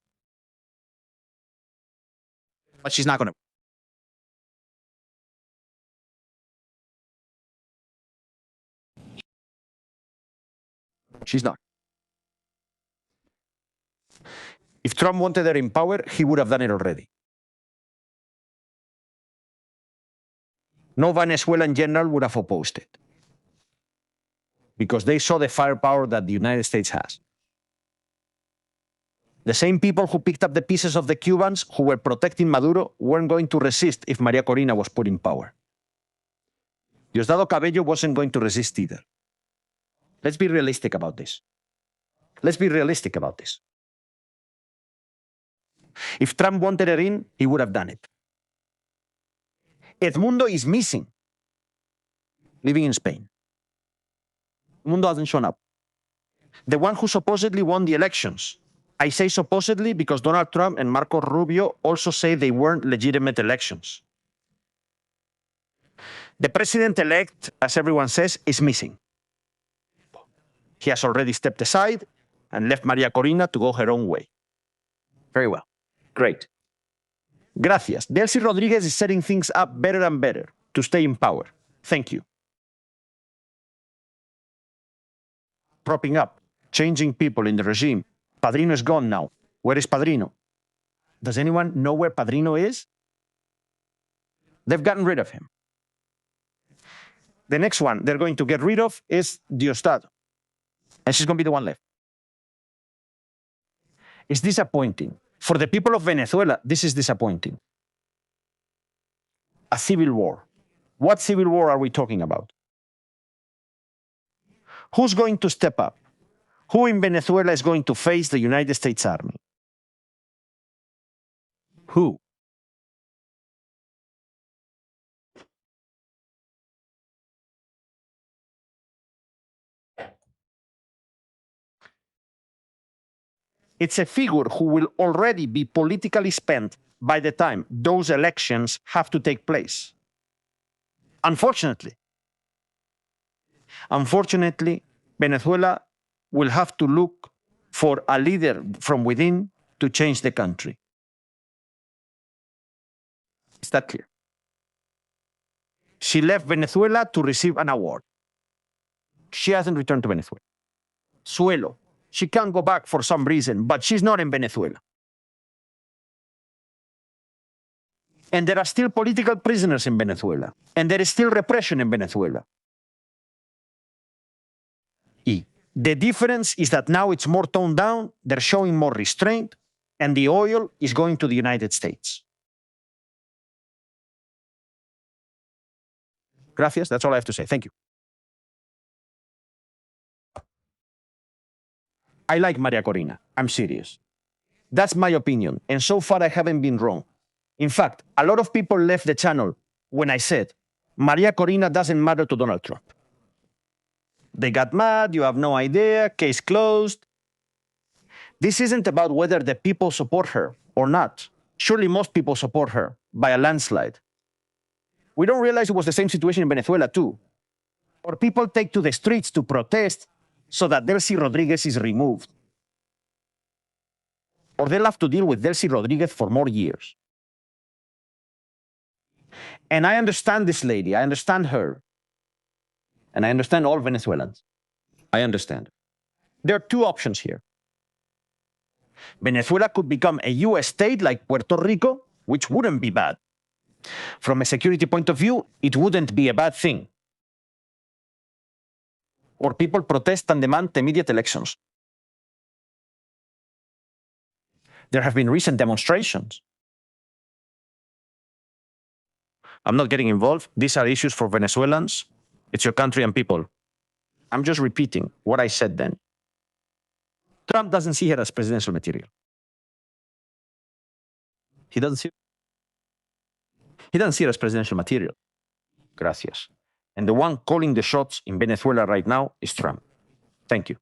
But she's not going to. She's not. If Trump wanted her in power, he would have done it already. No Venezuelan general would have opposed it. Because they saw the firepower that the United States has. The same people who picked up the pieces of the Cubans who were protecting Maduro weren't going to resist if Maria Corina was put in power. Diosdado Cabello wasn't going to resist either. Let's be realistic about this. Let's be realistic about this. If Trump wanted her in, he would have done it. Edmundo is missing, living in Spain. Edmundo hasn't shown up. The one who supposedly won the elections. I say supposedly because Donald Trump and Marco Rubio also say they weren't legitimate elections. The president-elect, as everyone says, is missing. He has already stepped aside and left Maria Corina to go her own way. Very well. Great. Gracias. Delcy Rodriguez is setting things up better and better to stay in power. Thank you. Propping up, changing people in the regime. Padrino is gone now. Where is Padrino? Does anyone know where Padrino is? They've gotten rid of him. The next one they're going to get rid of is Diosdado. And she's going to be the one left. It's disappointing. For the people of Venezuela, this is disappointing. A civil war. What civil war are we talking about? Who's going to step up? Who in Venezuela is going to face the United States Army? Who? It's a figure who will already be politically spent by the time those elections have to take place. Unfortunately, Venezuela will have to look for a leader from within to change the country. Is that clear? She left Venezuela to receive an award. She hasn't returned to Venezuela. Suelo. She can't go back for some reason, but she's not in Venezuela. And there are still political prisoners in Venezuela. And there is still repression in Venezuela. The difference is that now it's more toned down, they're showing more restraint, and the oil is going to the United States. Gracias, that's all I have to say. Thank you. I like Maria Corina. I'm serious. That's my opinion. And so far, I haven't been wrong. In fact, a lot of people left the channel when I said, Maria Corina doesn't matter to Donald Trump. They got mad, you have no idea, case closed. This isn't about whether the people support her or not. Surely most people support her by a landslide. We don't realize it was the same situation in Venezuela too. Or people take to the streets to protest so that Delcy Rodriguez is removed. Or they'll have to deal with Delcy Rodriguez for more years. And I understand this lady, I understand her. And I understand all Venezuelans. I understand. There are two options here. Venezuela could become a US state like Puerto Rico, which wouldn't be bad. From a security point of view, it wouldn't be a bad thing. Or people protest and demand immediate elections. There have been recent demonstrations. I'm not getting involved. These are issues for Venezuelans. It's your country and people. I'm just repeating what I said then. Trump doesn't see her as presidential material. He doesn't see her as presidential material. Gracias. And the one calling the shots in Venezuela right now is Trump. Thank you.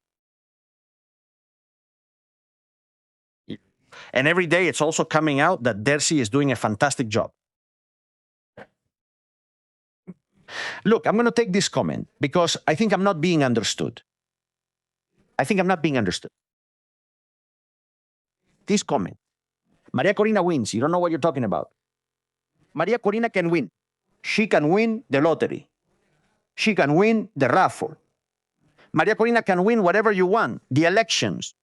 And every day it's also coming out that Delcy is doing a fantastic job. Look, I'm going to take this comment because I think I'm not being understood. I think I'm not being understood. This comment. Maria Corina wins. You don't know what you're talking about. Maria Corina can win. She can win the lottery. She can win the raffle. Maria Corina can win whatever you want, the elections.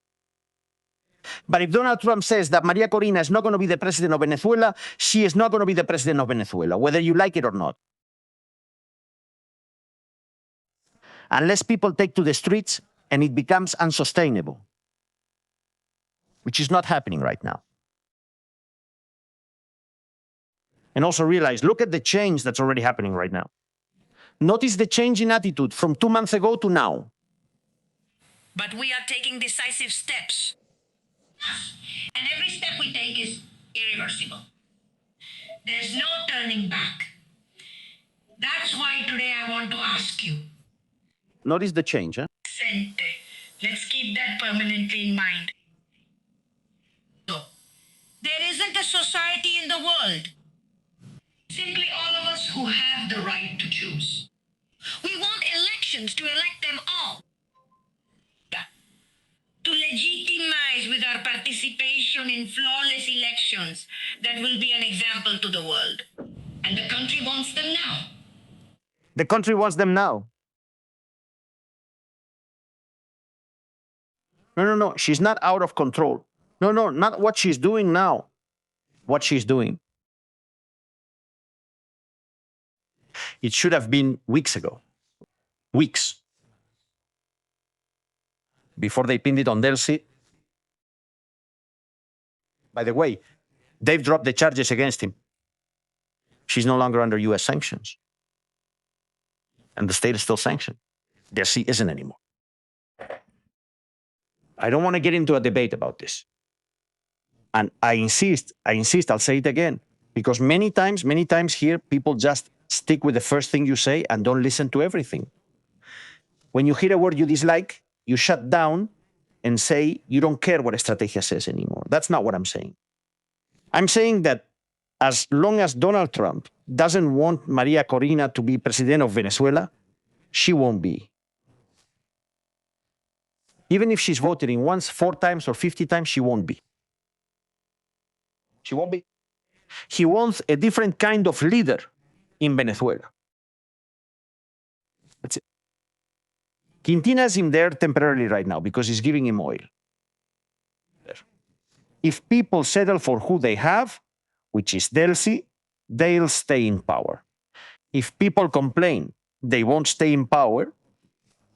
But if Donald Trump says that Maria Corina is not going to be the president of Venezuela, she is not going to be the president of Venezuela, whether you like it or not. Unless people take to the streets and it becomes unsustainable. which is not happening right now. And also realize, look at the change that's already happening right now. Notice the change in attitude from 2 months ago to now. But we are taking decisive steps. And every step we take is irreversible. There's no turning back. That's why today I want to ask you. Notice the change, huh? Sente. Let's keep that permanently in mind. So, there isn't a society in the world. Simply all of us who have the right to choose. We want elections to elect them all. To legitimize with our participation in flawless elections that will be an example to the world. And the country wants them now. The country wants them now. No. She's not out of control. No, not what she's doing now. What she's doing. It should have been weeks ago. Weeks. Before they pinned it on Delcy. By the way, they've dropped the charges against him. She's no longer under US sanctions. And the state is still sanctioned. Delcy isn't anymore. I don't want to get into a debate about this. And I insist, I'll say it again, because many times here, people just stick with the first thing you say and don't listen to everything. When you hear a word you dislike, you shut down and say you don't care what Estrategia says anymore. That's not what I'm saying. I'm saying that as long as Donald Trump doesn't want Maria Corina to be president of Venezuela, she won't be. Even if she's voted in once, 4 times, or 50 times, she won't be. She won't be. He wants a different kind of leader in Venezuela. That's it. Quintina has him there temporarily right now because he's giving him oil. If people settle for who they have, which is Delcy, they'll stay in power. If people complain, they won't stay in power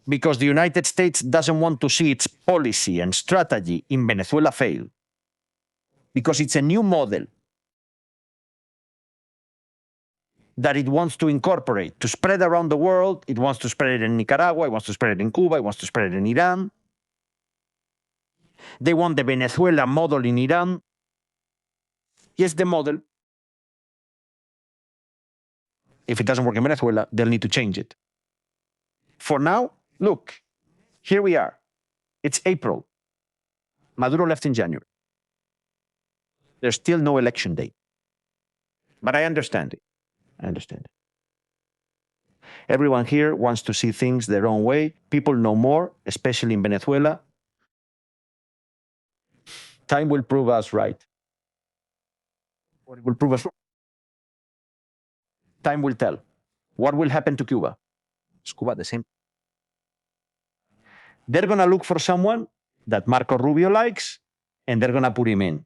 because the United States doesn't want to see its policy and strategy in Venezuela fail. Because it's a new model that it wants to incorporate, to spread around the world. It wants to spread it in Nicaragua, it wants to spread it in Cuba, it wants to spread it in Iran. They want the Venezuela model in Iran. Yes, the model. If it doesn't work in Venezuela, they'll need to change it. For now, look, here we are. It's April. Maduro left in January. There's still no election date. But I understand it. I understand it. Everyone here wants to see things their own way. People know more, especially in Venezuela. Time will prove us right. Or it will prove us wrong. Time will tell. What will happen to Cuba? Is Cuba the same? They're going to look for someone that Marco Rubio likes, and they're going to put him in.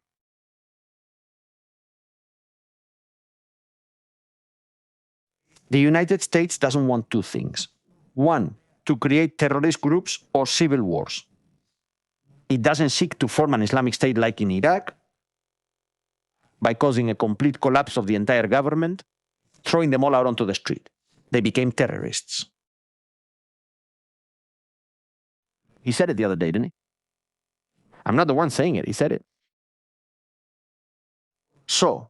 The United States doesn't want 2 things. 1, to create terrorist groups or civil wars. It doesn't seek to form an Islamic State like in Iraq by causing a complete collapse of the entire government, throwing them all out onto the street. They became terrorists. He said it the other day, didn't he? I'm not the one saying it. He said it. So,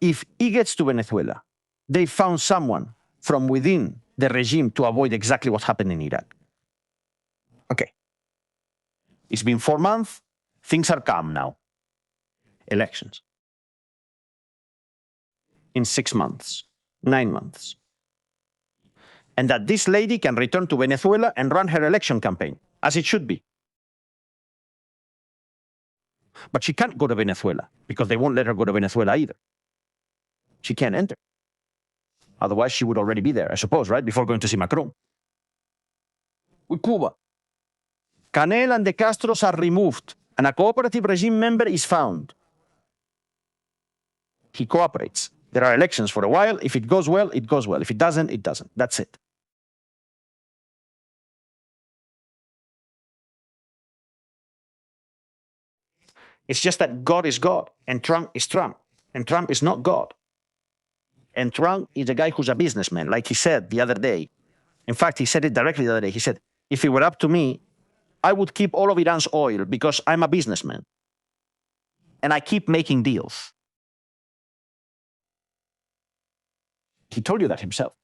if he gets to Venezuela, they found someone from within the regime to avoid exactly what happened in Iraq. Okay. It's been 4 months. Things are calm now. Elections. In 6 months, 9 months. And that this lady can return to Venezuela and run her election campaign, as it should be. But she can't go to Venezuela, because they won't let her go to Venezuela either. She can't enter. Otherwise, she would already be there, I suppose, right? Before going to see Macron. With Cuba. Canel and the Castros are removed, and a cooperative regime member is found. He cooperates. There are elections for a while. If it goes well, it goes well. If it doesn't, it doesn't. That's it. It's just that God is God and Trump is Trump. And Trump is not God. And Trump is a guy who's a businessman, like he said the other day. In fact, he said it directly the other day. He said, if it were up to me, I would keep all of Iran's oil because I'm a businessman. And I keep making deals. He told you that himself.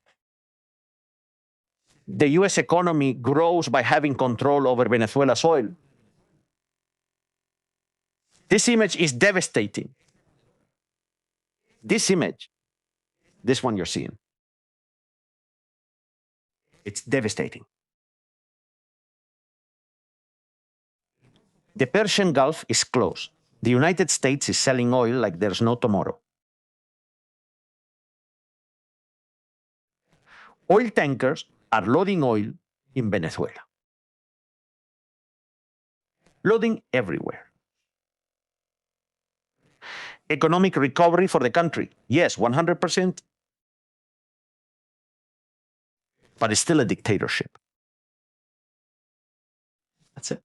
The US economy grows by having control over Venezuela's oil. This image is devastating. This image, this one you're seeing, it's devastating. The Persian Gulf is closed. The United States is selling oil like there's no tomorrow. Oil tankers are loading oil in Venezuela. Loading everywhere. Economic recovery for the country. Yes, 100%. But it's still a dictatorship. That's it.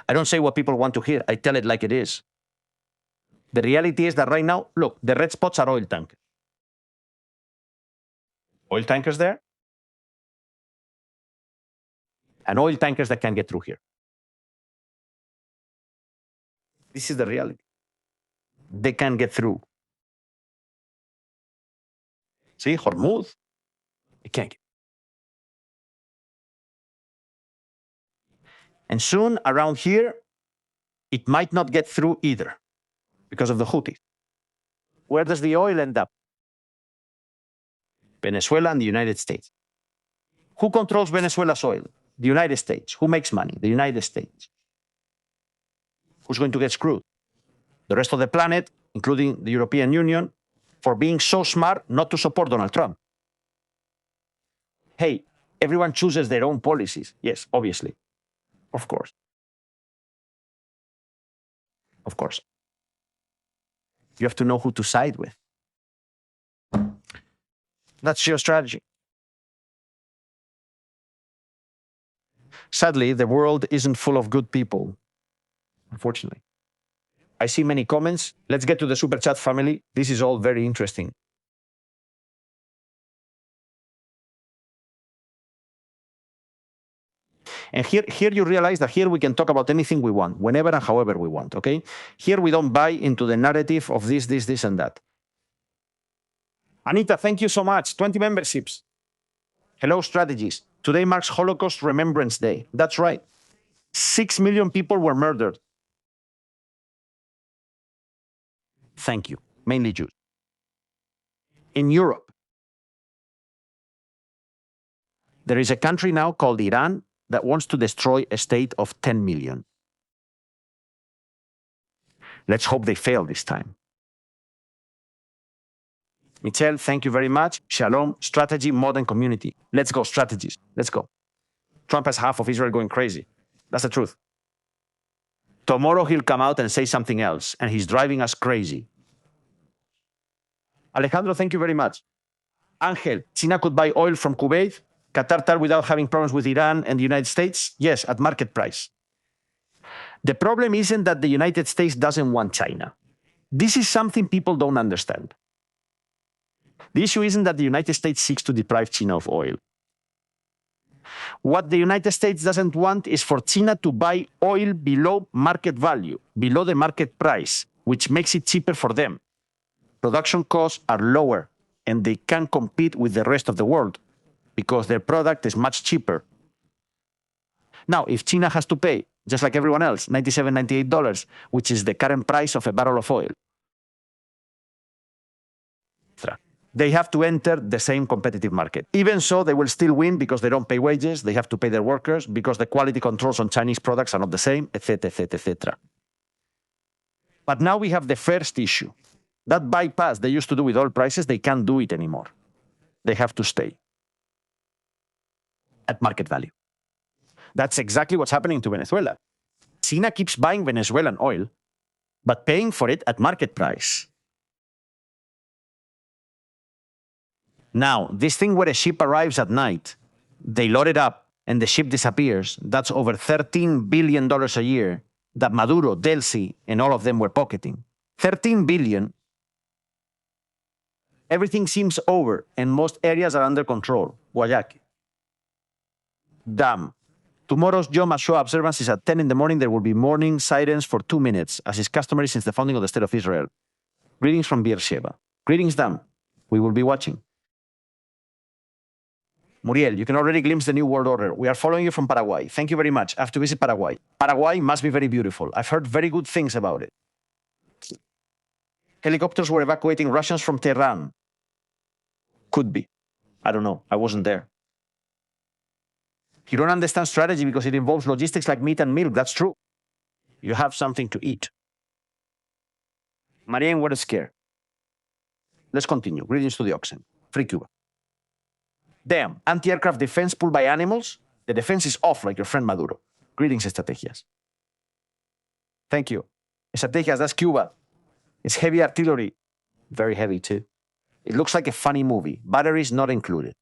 I don't say what people want to hear. I tell it like it is. The reality is that right now, look, the red spots are oil tankers. Oil tankers there, and oil tankers that can get through here. This is the reality. They can get through. See, Hormuz, it can't get. And soon, around here, it might not get through either because of the Houthis. Where does the oil end up? Venezuela and the United States. Who controls Venezuela's oil? The United States. Who makes money? The United States. Who's going to get screwed? The rest of the planet, including the European Union, for being so smart not to support Donald Trump. Hey, everyone chooses their own policies. Yes, obviously. Of course. Of course. You have to know who to side with. That's geostrategy. Sadly, the world isn't full of good people, unfortunately. I see many comments. Let's get to the super chat family. This is all very interesting. And here you realize that here we can talk about anything we want, whenever and however we want, okay? Here we don't buy into the narrative of this, and that. Anita, thank you so much. 20 memberships. Hello, strategies. Today marks Holocaust Remembrance Day. That's right. 6 million people were murdered. Thank you. Mainly Jews. In Europe, there is a country now called Iran that wants to destroy a state of 10 million. Let's hope they fail this time. Michelle, thank you very much. Shalom, strategy, modern community. Let's go, strategies. Let's go. Trump has half of Israel going crazy. That's the truth. Tomorrow he'll come out and say something else, and he's driving us crazy. Alejandro, thank you very much. Angel, China could buy oil from Kuwait, Qatar without having problems with Iran and the United States? Yes, at market price. The problem isn't that the United States doesn't want China. This is something people don't understand. The issue isn't that the United States seeks to deprive China of oil. What the United States doesn't want is for China to buy oil below market value, below the market price, which makes it cheaper for them. Production costs are lower, and they can compete with the rest of the world because their product is much cheaper. Now, if China has to pay, just like everyone else, $97, $98, which is the current price of a barrel of oil, they have to enter the same competitive market. Even so, they will still win because they don't pay wages, they have to pay their workers, because the quality controls on Chinese products are not the same, etc., etc., etc. But now we have the first issue. That bypass they used to do with oil prices, they can't do it anymore. They have to stay at market value. That's exactly what's happening to Venezuela. China keeps buying Venezuelan oil, but paying for it at market price. Now, this thing where a ship arrives at night, they load it up, and the ship disappears, that's over $13 billion a year that Maduro, Delcy, and all of them were pocketing. 13 billion. Everything seems over, and most areas are under control. Guayaquil. Damn. Tomorrow's Yom HaShoah observance is at 10 in the morning. There will be morning silence for 2 minutes, as is customary since the founding of the State of Israel. Greetings from Beersheba. Greetings, Dam. We will be watching. Muriel, you can already glimpse the new world order. We are following you from Paraguay. Thank you very much. I have to visit Paraguay. Paraguay must be very beautiful. I've heard very good things about it. Helicopters were evacuating Russians from Tehran. Could be. I don't know. I wasn't there. You don't understand strategy because it involves logistics like meat and milk. That's true. You have something to eat. Marianne, what a scare. Let's continue. Greetings to the oxen. Free Cuba. Damn, anti-aircraft defense pulled by animals? The defense is off like your friend Maduro. Greetings, Estrategias. Thank you. Estrategias, that's Cuba. It's heavy artillery. Very heavy, too. It looks like a funny movie. Batteries not included.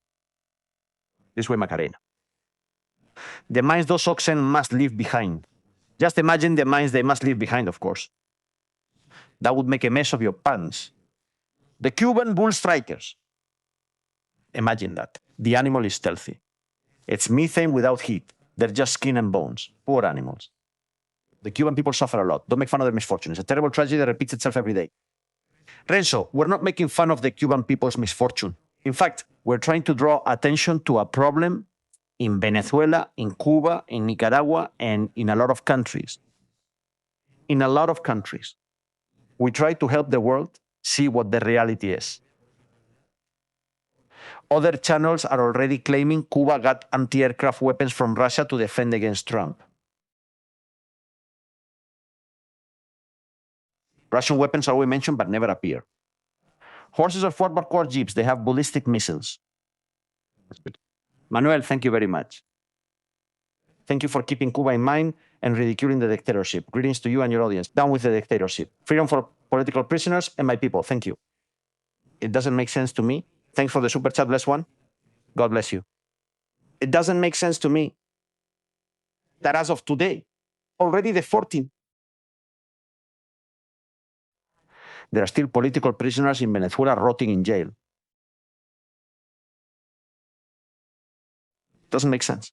This way, Macarena. The mines those oxen must leave behind. Just imagine the mines they must leave behind, of course. That would make a mess of your pants. The Cuban bull strikers. Imagine that. The animal is stealthy. It's methane without heat. They're just skin and bones. Poor animals. The Cuban people suffer a lot. Don't make fun of their misfortune. It's a terrible tragedy that repeats itself every day. Renzo, we're not making fun of the Cuban people's misfortune. In fact, we're trying to draw attention to a problem in Venezuela, in Cuba, in Nicaragua, and in a lot of countries. In a lot of countries. We try to help the world see what the reality is. Other channels are already claiming Cuba got anti-aircraft weapons from Russia to defend against Trump. Russian weapons are always mentioned but never appear. Horses are fought by core jeeps. They have ballistic missiles. That's good. Manuel, thank you very much. Thank you for keeping Cuba in mind and ridiculing the dictatorship. Greetings to you and your audience. Down with the dictatorship. Freedom for political prisoners and my people. Thank you. It doesn't make sense to me. Thanks for the super chat, bless one. God bless you. It doesn't make sense to me that as of today, already the 14th, there are still political prisoners in Venezuela rotting in jail. Doesn't make sense.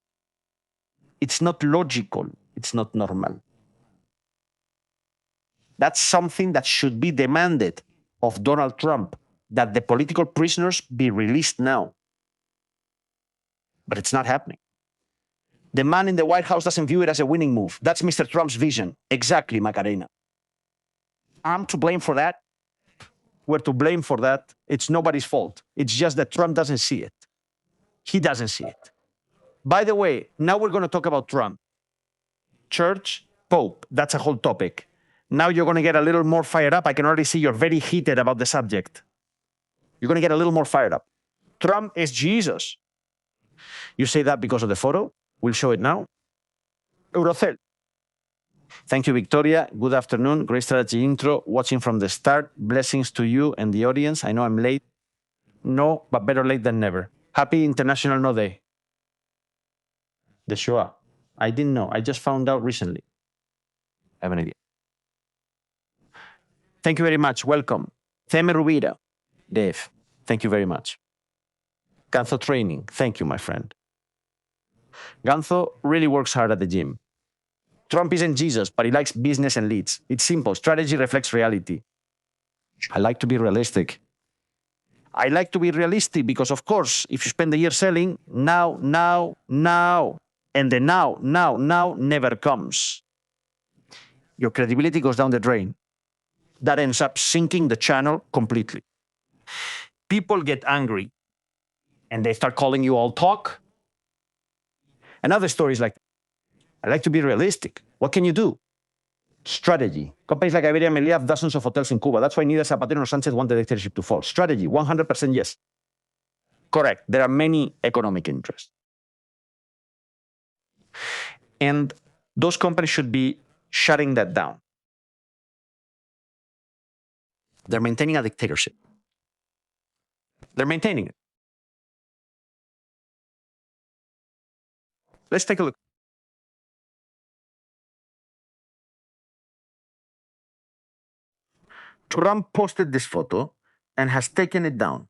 It's not logical. It's not normal. That's something that should be demanded of Donald Trump, that the political prisoners be released now. But it's not happening. The man in the White House doesn't view it as a winning move. That's Mr. Trump's vision. Exactly, Macarena. I'm to blame for that. We're to blame for that. It's nobody's fault. It's just that Trump doesn't see it. He doesn't see it. By the way, now we're going to talk about Trump. Church, Pope, that's a whole topic. Now you're going to get a little more fired up. I can already see you're very heated about the subject. You're going to get a little more fired up. Trump is Jesus. You say that because of the photo? We'll show it now. Eurocell. Thank you, Victoria. Good afternoon. Great strategy intro. Watching from the start. Blessings to you and the audience. I know I'm late. No, but better late than never. Happy International No Day. The Shoah. I didn't know. I just found out recently. I have an idea. Thank you very much. Welcome. Theme Rubira. Dave. Thank you very much. Ganzo Training. Thank you, my friend. Ganzo really works hard at the gym. Trump isn't Jesus, but he likes business and leads. It's simple. Strategy reflects reality. I like to be realistic. I like to be realistic because, of course, if you spend the year selling, now, and the now never comes. Your credibility goes down the drain. That ends up sinking the channel completely. People get angry and they start calling you all talk. And other stories like, I like to be realistic. What can you do? Strategy. Companies like Iberia Melia have dozens of hotels in Cuba. That's why neither Zapatero nor Sanchez want the dictatorship to fall. Strategy, 100% yes. Correct. There are many economic interests. And those companies should be shutting that down. They're maintaining a dictatorship. They're maintaining it. Let's take a look. Trump posted this photo and has taken it down.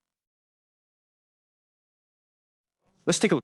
Let's take a look.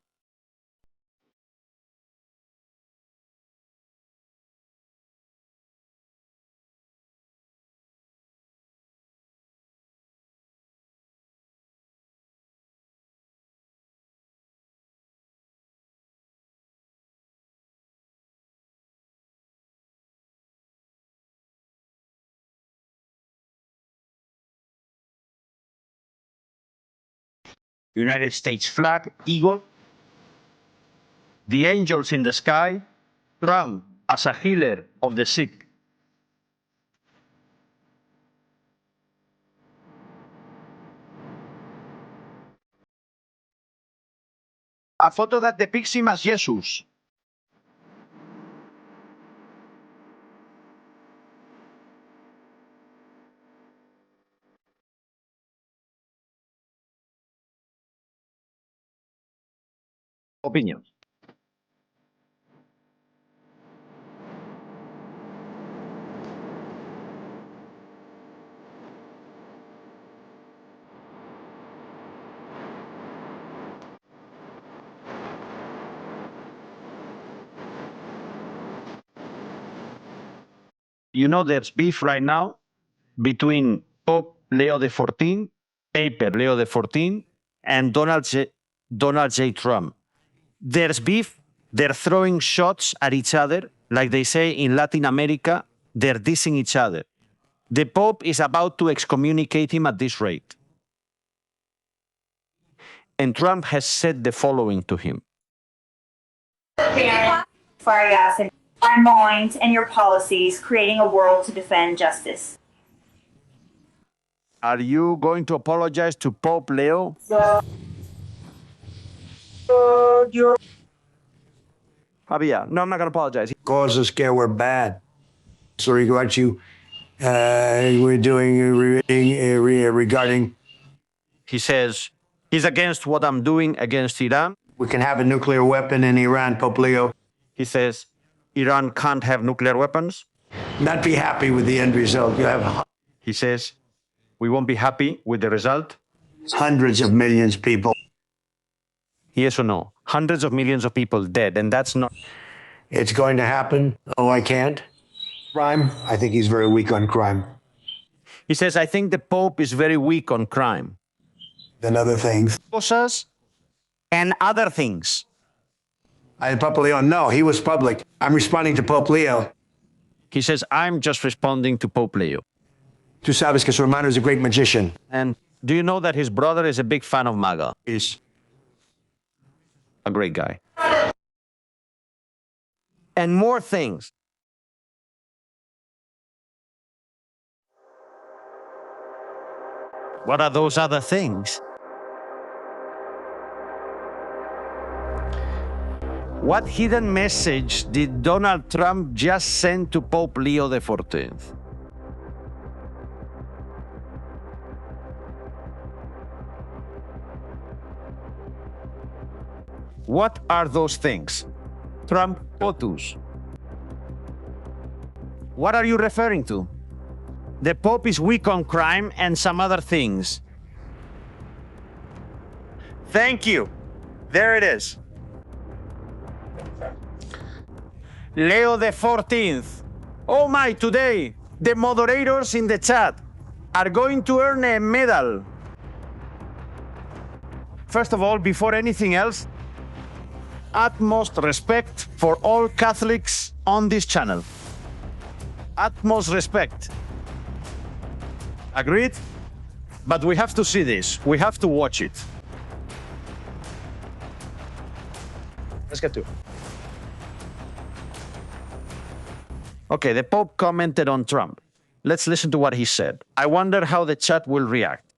United States flag, eagle, the angels in the sky, Trump as a healer of the sick. A photo that depicts him as Jesus. Opinion. You know there's beef right now between Pope Leo XIV, Paper Leo XIV, and Donald J. Trump. There's beef. They're throwing shots at each other. Like they say in Latin America, they're dissing each other. The Pope is about to excommunicate him at this rate. And Trump has said the following to him. Farias and our minds and your policies, creating a world to defend justice. Are you going to apologize to Pope Leo? Javier, no, I'm not going to apologize. Cause us scare we're bad. So what you we're doing regarding, He says he's against what I'm doing against Iran. we can have a nuclear weapon in Iran, Pope Leo. He says Iran can't have nuclear weapons. Not be happy with the end result. You have He says we won't be happy with the result. hundreds of millions of people. Yes or no? Hundreds of millions of people dead, and that's not. It's going to happen. Oh, I can't. Crime. I think he's very weak on crime. He says, I think the Pope is very weak on crime. Than other things. Cosas and other things. Pope Leo, no, he was public. I'm responding to Pope Leo. He says, I'm just responding to Pope Leo. Tu sabes que su hermano is a great magician. And do you know that his brother is a big fan of MAGA? He's a great guy. And more things. What are those other things? What hidden message did Donald Trump just send to Pope Leo XIV? What are those things? Trump photos. What are you referring to? The Pope is weak on crime and some other things. Thank you. There it is. Leo XIV. Oh my, today, the moderators in the chat are going to earn a medal. First of all, before anything else, utmost respect for all Catholics on this channel. Utmost respect. Agreed? But we have to see this. We have to watch it. Let's get to it. Okay, the Pope commented on Trump. Let's listen to what he said. I wonder how the chat will react.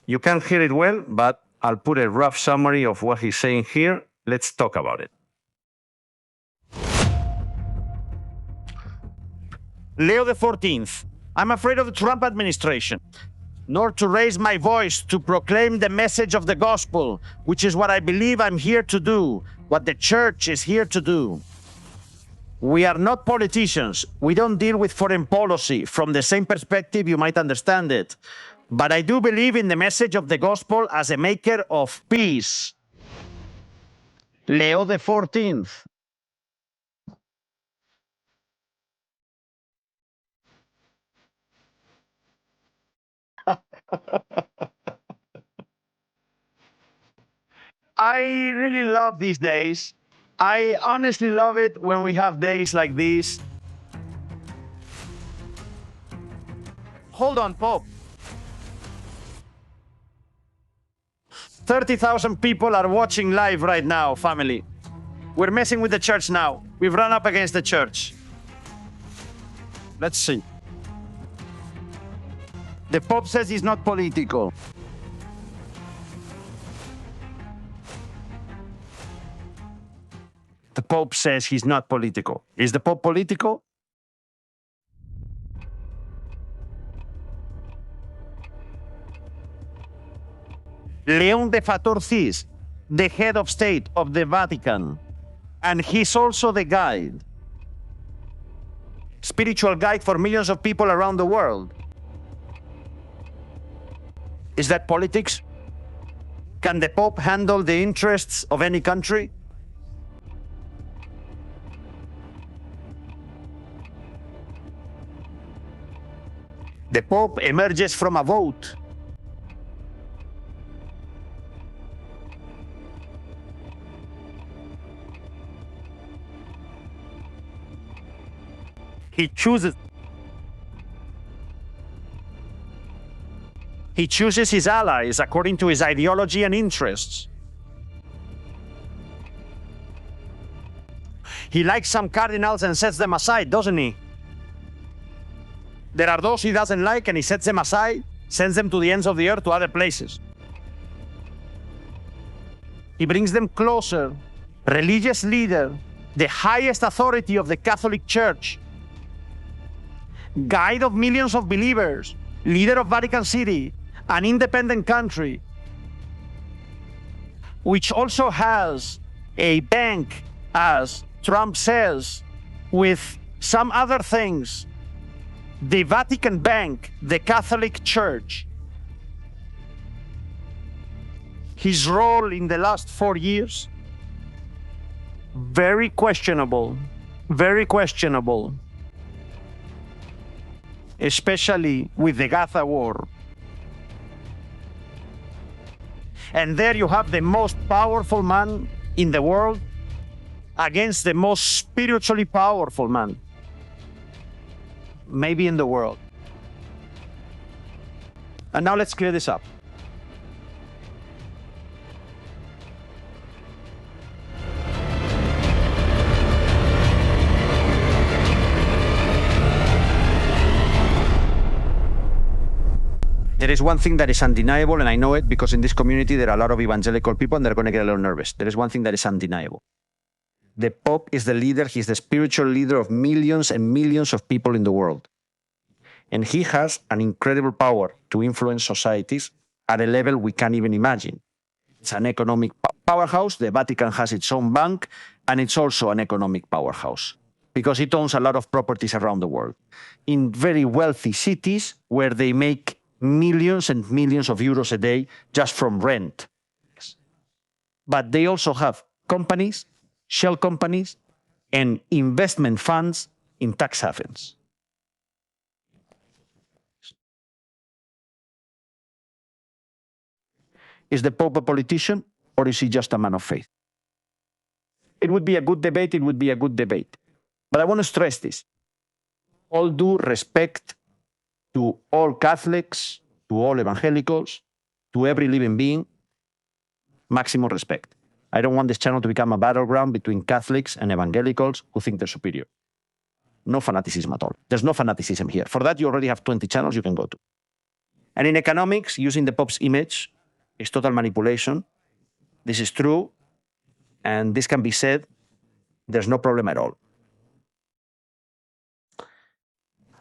You can't hear it well, but I'll put a rough summary of what he's saying here. Let's talk about it. Leo the 14th. I'm afraid of the Trump administration, nor to raise my voice to proclaim the message of the gospel, which is what I believe I'm here to do, what the church is here to do. We are not politicians. We don't deal with foreign policy. From the same perspective, you might understand it. But I do believe in the message of the gospel as a maker of peace. Leo the 14th. I really love these days. I honestly love it when we have days like these. Hold on, Pope. 30,000 people are watching live right now, family. We're messing with the church now. We've run up against the church. Let's see. The Pope says he's not political. The Pope says he's not political. Is the Pope political? Leon the 14th, the head of state of the Vatican, and he's also the guide, spiritual guide for millions of people around the world. Is that politics? Can the Pope handle the interests of any country? The Pope emerges from a vote. He chooses his allies according to his ideology and interests. He likes some cardinals and sets them aside, doesn't he? There are those he doesn't like and he sets them aside, sends them to the ends of the earth, to other places. He brings them closer. Religious leader, the highest authority of the Catholic Church, guide of millions of believers, leader of Vatican City, an independent country, which also has a bank, as Trump says, with some other things. The Vatican Bank, the Catholic Church. His role in the last 4 years, very questionable, very questionable. Especially with the Gaza war. And there you have the most powerful man in the world against the most spiritually powerful man, maybe in the world. And now let's clear this up. There is one thing that is undeniable, and I know it because in this community there are a lot of evangelical people and they're going to get a little nervous. There is one thing that is undeniable. The Pope is the leader, he's the spiritual leader of millions and millions of people in the world. And he has an incredible power to influence societies at a level we can't even imagine. It's an economic powerhouse. The Vatican has its own bank, and it's also an economic powerhouse because it owns a lot of properties around the world in very wealthy cities where they make millions and millions of euros a day just from rent. But they also have companies, shell companies, and investment funds in tax havens. Is the Pope a politician, or is he just a man of faith? It would be a good debate, it would be a good debate. But I want to stress this. All due respect to all Catholics, to all evangelicals, to every living being, maximum respect. I don't want this channel to become a battleground between Catholics and evangelicals who think they're superior. No fanaticism at all. There's no fanaticism here. For that, you already have 20 channels you can go to. And in economics, using the Pope's image is total manipulation. This is true, and this can be said. There's no problem at all.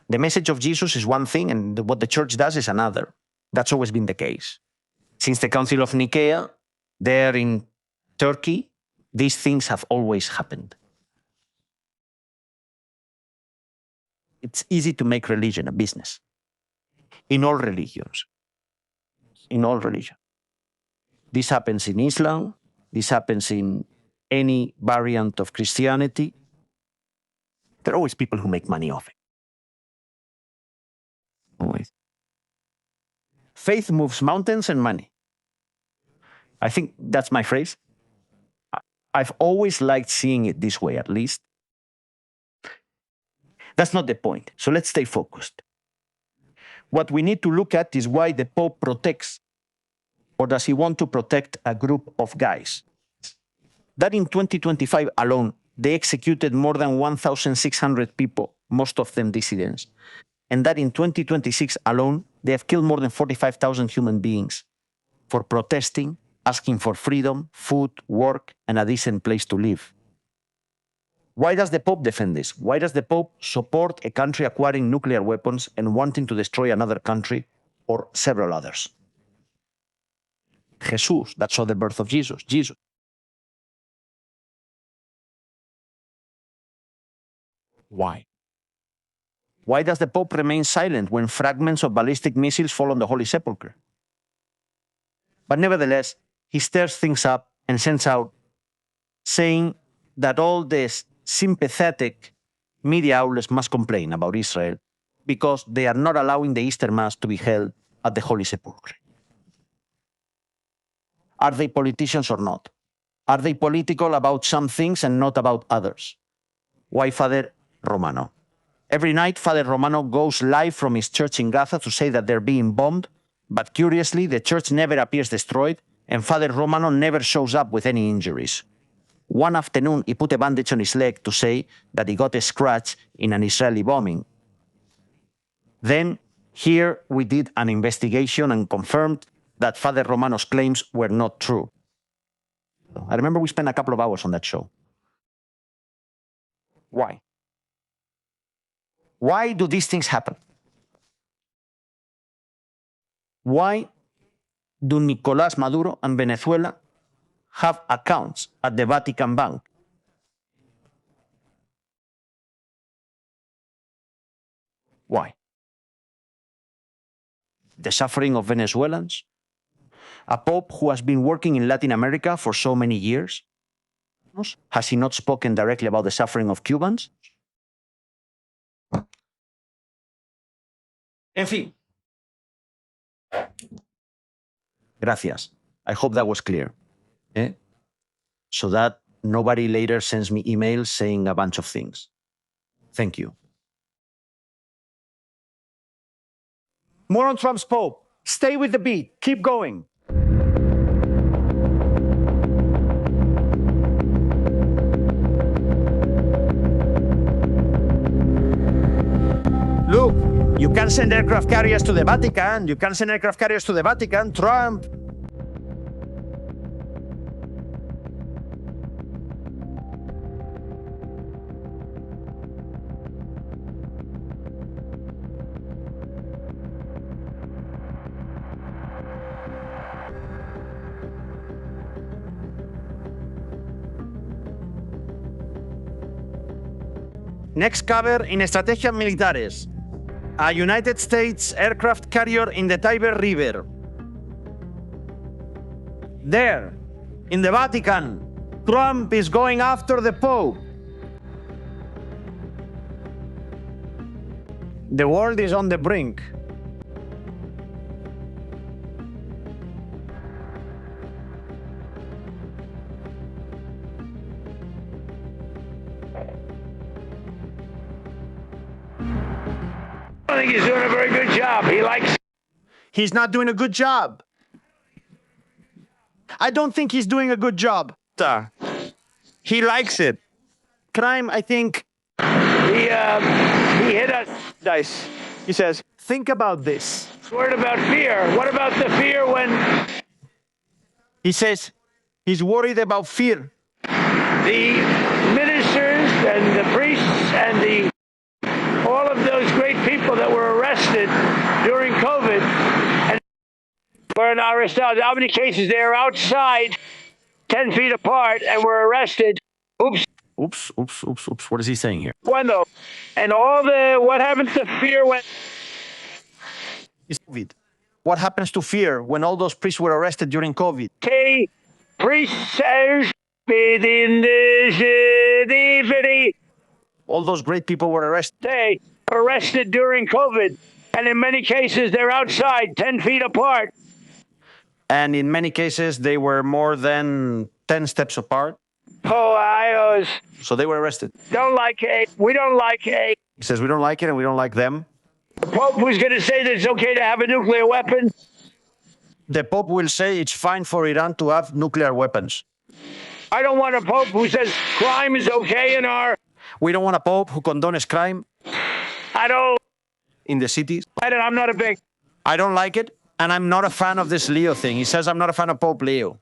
The message of Jesus is one thing, and what the church does is another. That's always been the case. Since the Council of Nicaea, there in Turkey, these things have always happened. It's easy to make religion a business. In all religions. In all religions. This happens in Islam. This happens in any variant of Christianity. There are always people who make money off it. Always. Faith moves mountains and money. I think that's my phrase. I've always liked seeing it this way, at least. That's not the point. So let's stay focused. What we need to look at is why the Pope protects, or does he want to protect, a group of guys. That in 2025 alone, they executed more than 1,600 people, most of them dissidents. And that in 2026 alone, they have killed more than 45,000 human beings for protesting, asking for freedom, food, work, and a decent place to live. Why does the Pope defend this? Why does the Pope support a country acquiring nuclear weapons and wanting to destroy another country or several others? Jesus, that saw the birth of Jesus. Jesus. Why? Why does the Pope remain silent when fragments of ballistic missiles fall on the Holy Sepulchre? But nevertheless, he stirs things up and sends out saying that all these sympathetic media outlets must complain about Israel because they are not allowing the Easter Mass to be held at the Holy Sepulchre. Are they politicians or not? Are they political about some things and not about others? Why Father Romano? Every night, Father Romano goes live from his church in Gaza to say that they're being bombed, but curiously, the church never appears destroyed, and Father Romano never shows up with any injuries. One afternoon, he put a bandage on his leg to say that he got a scratch in an Israeli bombing. Then, here we did an investigation and confirmed that Father Romano's claims were not true. I remember we spent a couple of hours on that show. Why? Why do these things happen? Why do Nicolás Maduro and Venezuela have accounts at the Vatican Bank? Why? The suffering of Venezuelans? A pope who has been working in Latin America for so many years? Has he not spoken directly about the suffering of Cubans? En fin. Gracias. I hope that was clear. So that nobody later sends me emails saying a bunch of things. Thank you. More on Trump's Pope. Stay with the beat. Keep going. Look, you can send aircraft carriers to the Vatican. You can send aircraft carriers to the Vatican. Trump. Next cover in Estrategias Militares. A United States aircraft carrier in the Tiber River. There, in the Vatican, Trump is going after the Pope. The world is on the brink. I think he's doing a very good job. He's not doing a good job. I don't think he's doing a good job. He likes it. Crime, I think. He hit us. Dice. He says, think about this. Word about fear. What about the fear when He says he's worried about fear. the ministers and the priests and all of those great people people that were arrested during COVID and were not arrested. How many cases they are outside 10 feet apart and were arrested? Oops. Oops, oops, oops, oops. What is he saying here? When though? And all the, what happens to fear when? It's COVID. What happens to fear when all those priests were arrested during COVID? Priests within the city. All those great people were arrested. They arrested during COVID. And in many cases, they're outside 10 feet apart. And in many cases, they were more than 10 steps apart. Oh, So they were arrested. don't like it. We don't like it. He says, we don't like it and we don't like them. The Pope was going to say that it's okay to have a nuclear weapon. The Pope will say it's fine for Iran to have nuclear weapons. I don't want a Pope who says crime is okay in our... We don't want a Pope who condones crime I don't... in the cities. I'm not a big... I don't like it, and I'm not a fan of this Leo thing. He says I'm not a fan of Pope Leo.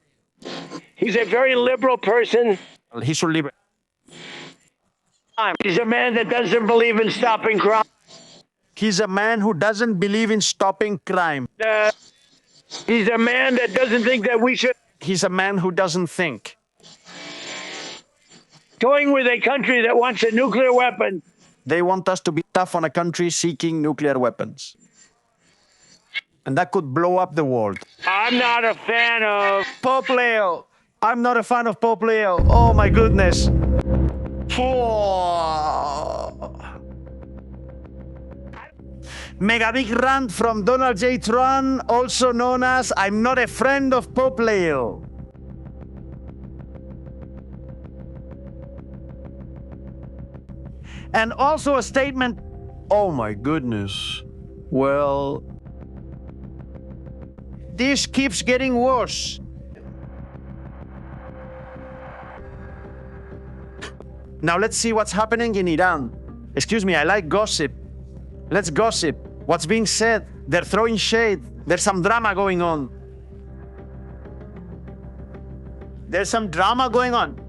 He's a very liberal person. He should live. He's a man that doesn't believe in stopping crime. He's a man who doesn't believe in stopping crime. He's a man that doesn't think that we should... He's a man who doesn't think. Going with a country that wants a nuclear weapon. They want us to be tough on a country seeking nuclear weapons. And that could blow up the world. I'm not a fan of... Pope Leo. I'm not a fan of Pope Leo. Oh my goodness. Mega big rant from Donald J. Trump, also known as I'm not a friend of Pope Leo. And also a statement, oh my goodness. Well, this keeps getting worse. Now let's see what's happening in Iran. Excuse me, I like gossip. Let's gossip. What's being said? They're throwing shade. There's some drama going on. There's some drama going on.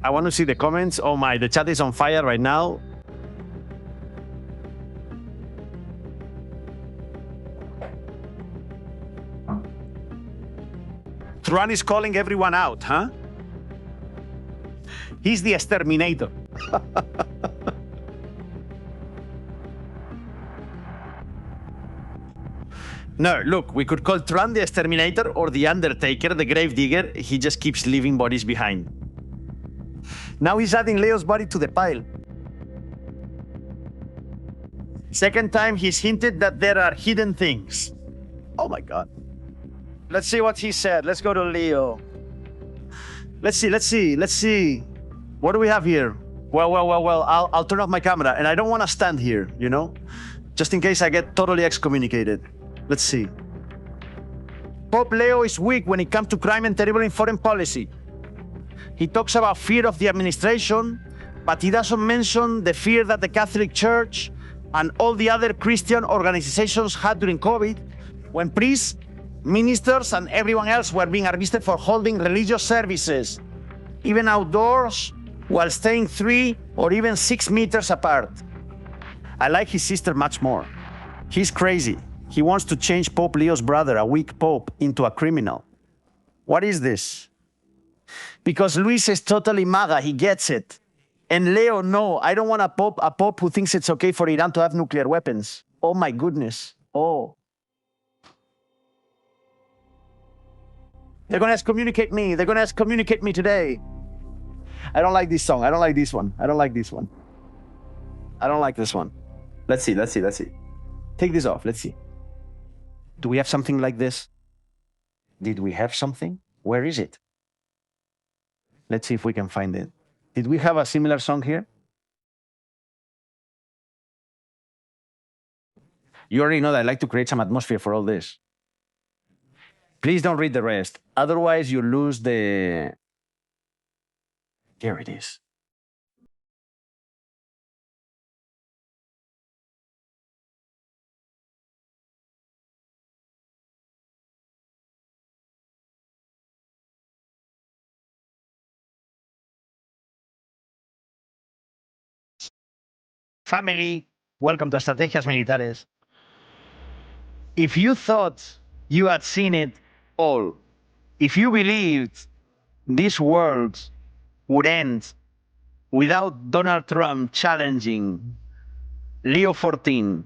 I want to see the comments. Oh my, the chat is on fire right now. Trump is calling everyone out, huh? He's the exterminator. No, look, we could call Trump the exterminator or the Undertaker, the grave digger. He just keeps leaving bodies behind. Now he's adding Leo's body to the pile. Second time he's hinted that there are hidden things. Oh my God. Let's see what he said. Let's go to Leo. Let's see. What do we have here? Well, I'll turn off my camera, and I don't want to stand here, you know? Just in case I get totally excommunicated. Let's see. Pope Leo is weak when it comes to crime and terrible in foreign policy. He talks about fear of the administration, but he doesn't mention the fear that the Catholic Church and all the other Christian organizations had during COVID, when priests, ministers, and everyone else were being arrested for holding religious services, even outdoors, while staying 3 or even 6 meters apart. I like his sister much more. He's crazy. He wants to change Pope Leo's brother, a weak pope, into a criminal. What is this? Because Luis is totally MAGA, he gets it. And Leo, no, I don't want a pope who thinks it's okay for Iran to have nuclear weapons. Oh my goodness. Oh. They're going to excommunicate me. They're going to excommunicate me today. I don't like this song. I don't like this one. I don't like this one. I don't like this one. Let's see. Take this off. Let's see. Do we have something like this? Did we have something? Where is it? Let's see if we can find it. Did we have a similar song here? You already know that I like to create some atmosphere for all this. Please don't read the rest. Otherwise, you lose the... Here it is. Family, welcome to Estrategias Militares. If you thought you had seen it all, if you believed this world would end without Donald Trump challenging Leo 14,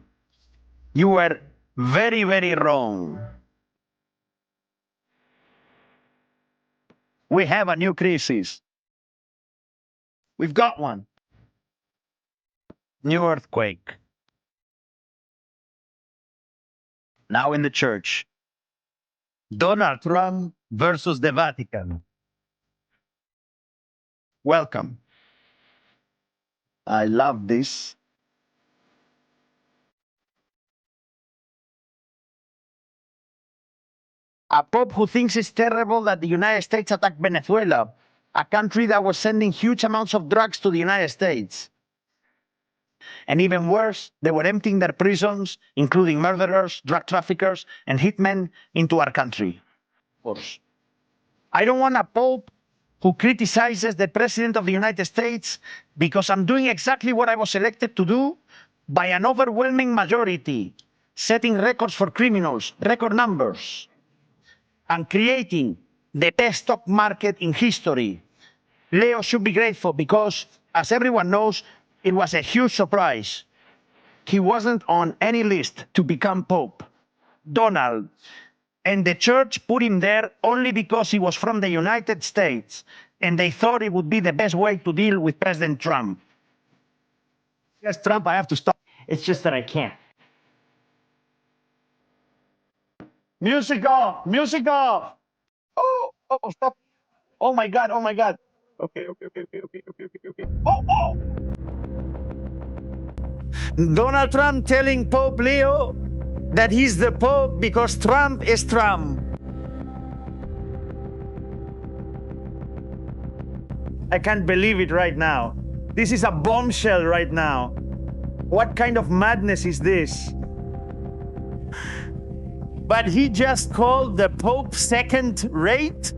you were very, very wrong. We have a new crisis. We've got one. New earthquake. Now in the church. Donald Trump versus the Vatican. Welcome. I love this. A pope who thinks it's terrible that the United States attacked Venezuela, a country that was sending huge amounts of drugs to the United States. And even worse, they were emptying their prisons, including murderers, drug traffickers, and hitmen, into our country. Of course. I don't want a pope who criticizes the president of the United States because I'm doing exactly what I was elected to do by an overwhelming majority, setting records for criminals, record numbers, and creating the best stock market in history. Leo should be grateful because, as everyone knows, it was a huge surprise. He wasn't on any list to become Pope. Donald. And the church put him there only because he was from the United States, and they thought it would be the best way to deal with President Trump. Yes, Trump, I have to stop. It's just that I can't. Music off! Music off! Oh, stop. Oh my God, oh my God. Okay. Oh! Donald Trump telling Pope Leo that he's the Pope because Trump is Trump. I can't believe it right now. This is a bombshell right now. What kind of madness is this? But he just called the Pope second rate?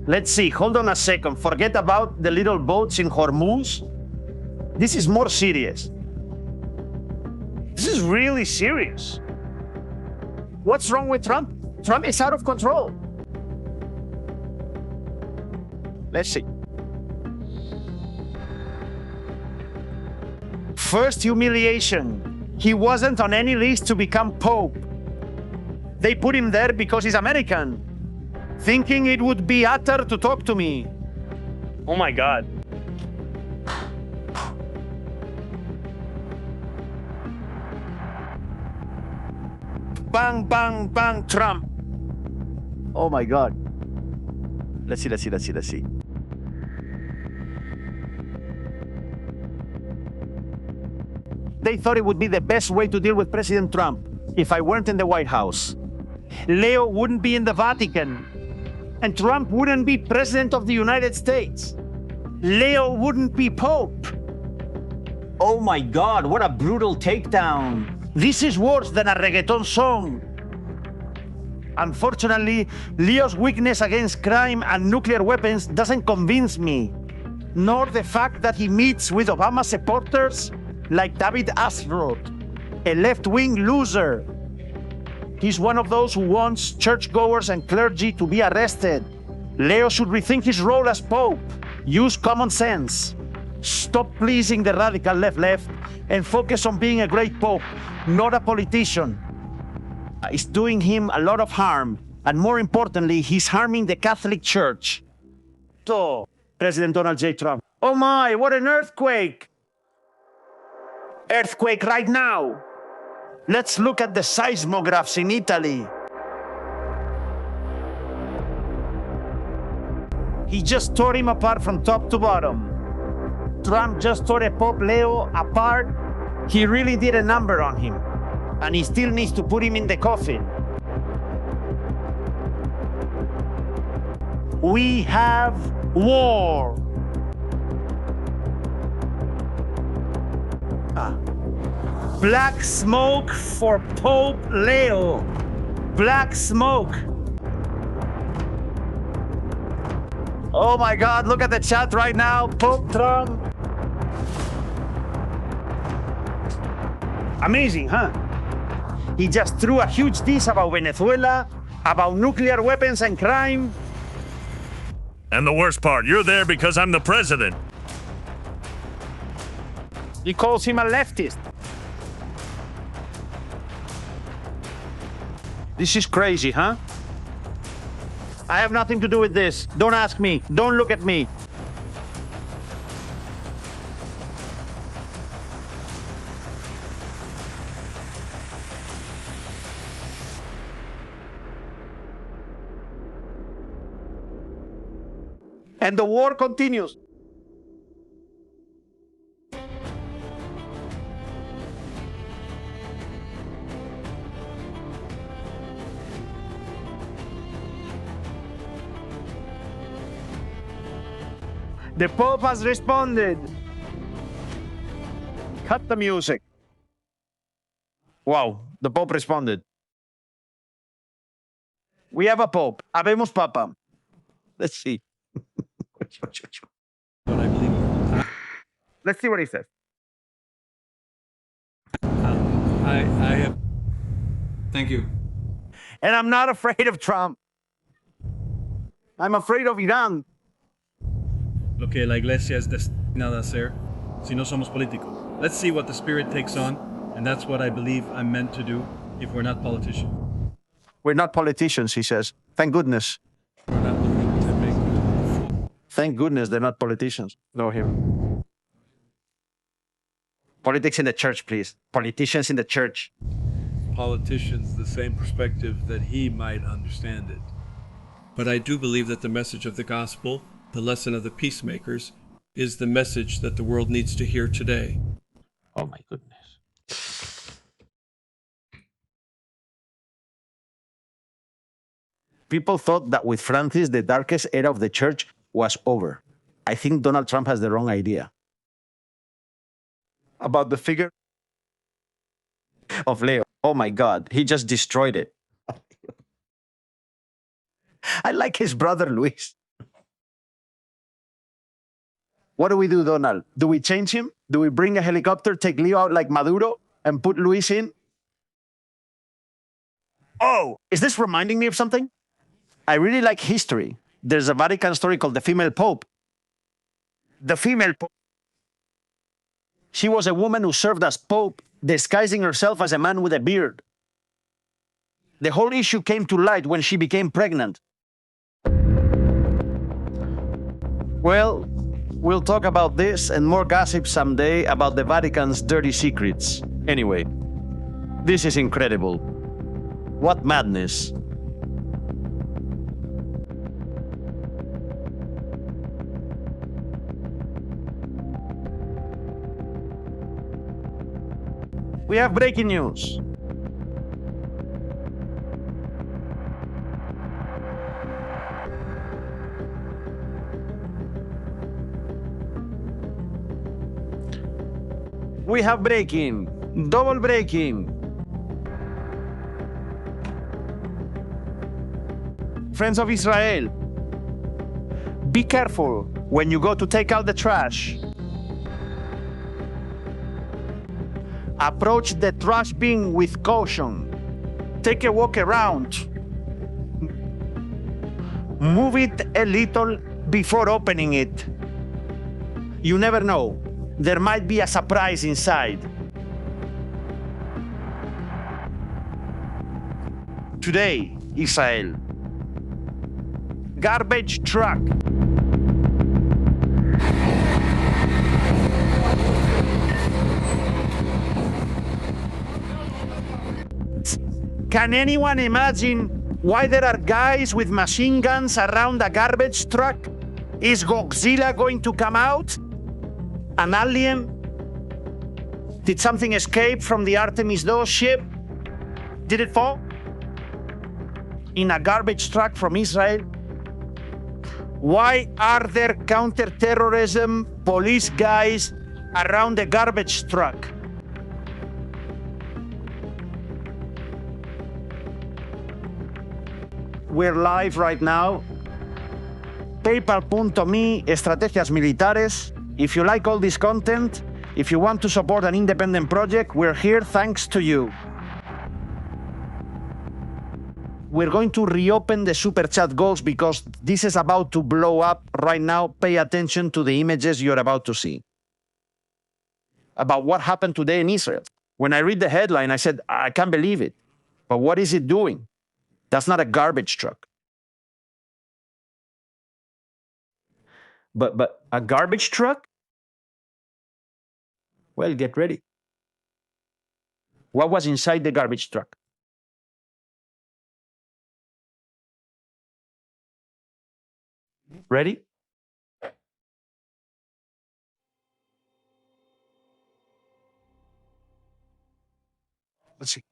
Let's see, hold on a second. Forget about the little boats in Hormuz. This is more serious. This is really serious. What's wrong with Trump? Trump is out of control. Let's see. First humiliation. He wasn't on any list to become Pope. They put him there because he's American, thinking it would be utter to talk to me. Oh my God. Bang, bang, bang, Trump. Oh my God. Let's see. They thought it would be the best way to deal with President Trump if I weren't in the White House. Leo wouldn't be in the Vatican, and Trump wouldn't be President of the United States. Leo wouldn't be Pope. Oh my God, what a brutal takedown. This is worse than a reggaeton song. Unfortunately, Leo's weakness against crime and nuclear weapons doesn't convince me, nor the fact that he meets with Obama supporters like David Axelrod, a left-wing loser. He's one of those who wants churchgoers and clergy to be arrested. Leo should rethink his role as Pope, use common sense, stop pleasing the radical left, and focus on being a great Pope, not a politician. It's doing him a lot of harm, and more importantly, he's harming the Catholic Church. So, President Donald J. Trump. Oh my, what an earthquake! Earthquake right now. Let's look at the seismographs in Italy. He just tore him apart from top to bottom. Trump just tore Pope Leo apart. He really did a number on him, and he still needs to put him in the coffin. We have war. Black smoke for Pope Leo. Black smoke. Oh my God, look at the chat right now. Pope Trump. Amazing, huh? He just threw a huge diss about Venezuela, about nuclear weapons and crime. And the worst part, you're there because I'm the president. He calls him a leftist. This is crazy, huh? I have nothing to do with this. Don't ask me. Don't look at me. And the war continues. The Pope has responded. Cut the music. Wow, the Pope responded. We have a Pope. Habemos Papa. Let's see. Let's see what he says. I have. Thank you. And I'm not afraid of Trump. I'm afraid of Iran. Lo que la iglesia es destinada a hacer, si no somos políticos. Let's see what the Spirit takes on, and that's what I believe I'm meant to do if we're not politicians. We're not politicians, he says. Thank goodness. We're not looking to make. Thank goodness they're not politicians. No, him. Politics in the church, please. Politicians in the church. Politicians the same perspective that he might understand it. But I do believe that the message of the gospel, the lesson of the peacemakers, is the message that the world needs to hear today. Oh my goodness. People thought that with Francis, the darkest era of the church was over. I think Donald Trump has the wrong idea about the figure of Leo. Oh my God, he just destroyed it. I like his brother, Luis. What do we do, Donald? Do we change him? Do we bring a helicopter, take Leo out like Maduro, and put Luis in? Oh, is this reminding me of something? I really like history. There's a Vatican story called The Female Pope. The Female Pope. She was a woman who served as Pope, disguising herself as a man with a beard. The whole issue came to light when she became pregnant. Well, we'll talk about this and more gossip someday about the Vatican's dirty secrets. Anyway, this is incredible. What madness. We have breaking news. We have breaking, double breaking. Friends of Israel, be careful when you go to take out the trash. Approach the trash bin with caution. Take a walk around. Move it a little before opening it. You never know. There might be a surprise inside. Today, Israel. Garbage truck. Can anyone imagine why there are guys with machine guns around a garbage truck? Is Godzilla going to come out? An alien? Did something escape from the Artemis II ship? Did it fall? In a garbage truck from Israel? Why are there counterterrorism police guys around the garbage truck? We're live right now. paypal.me, estrategias militares. If you like all this content, if you want to support an independent project, we're here thanks to you. We're going to reopen the super chat goals because this is about to blow up right now. Pay attention to the images you're about to see about what happened today in Israel. When I read the headline, I said, I can't believe it. But what is it doing? That's not a garbage truck. But a garbage truck? Well, get ready. What was inside the garbage truck? Ready? Let's see.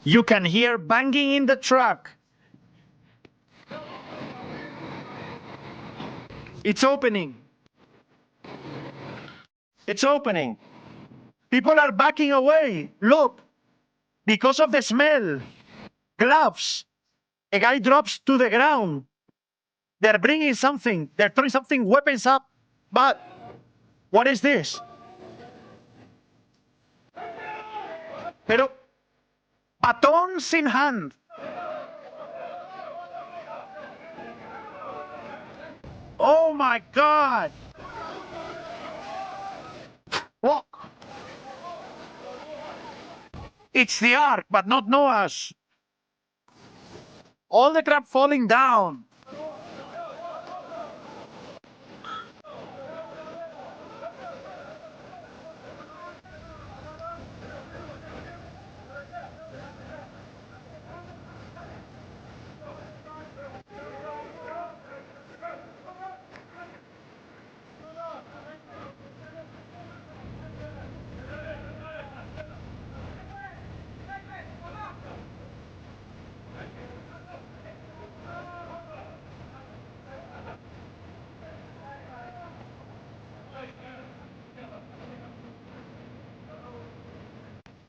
You can hear banging in the truck. It's opening. It's opening. People are backing away. Look, because of the smell. Gloves. A guy drops to the ground. They're bringing something. They're throwing something, weapons up. But what is this? Pero batons in hand. Oh my God! What? It's the ark, but not Noah's. All the crap falling down.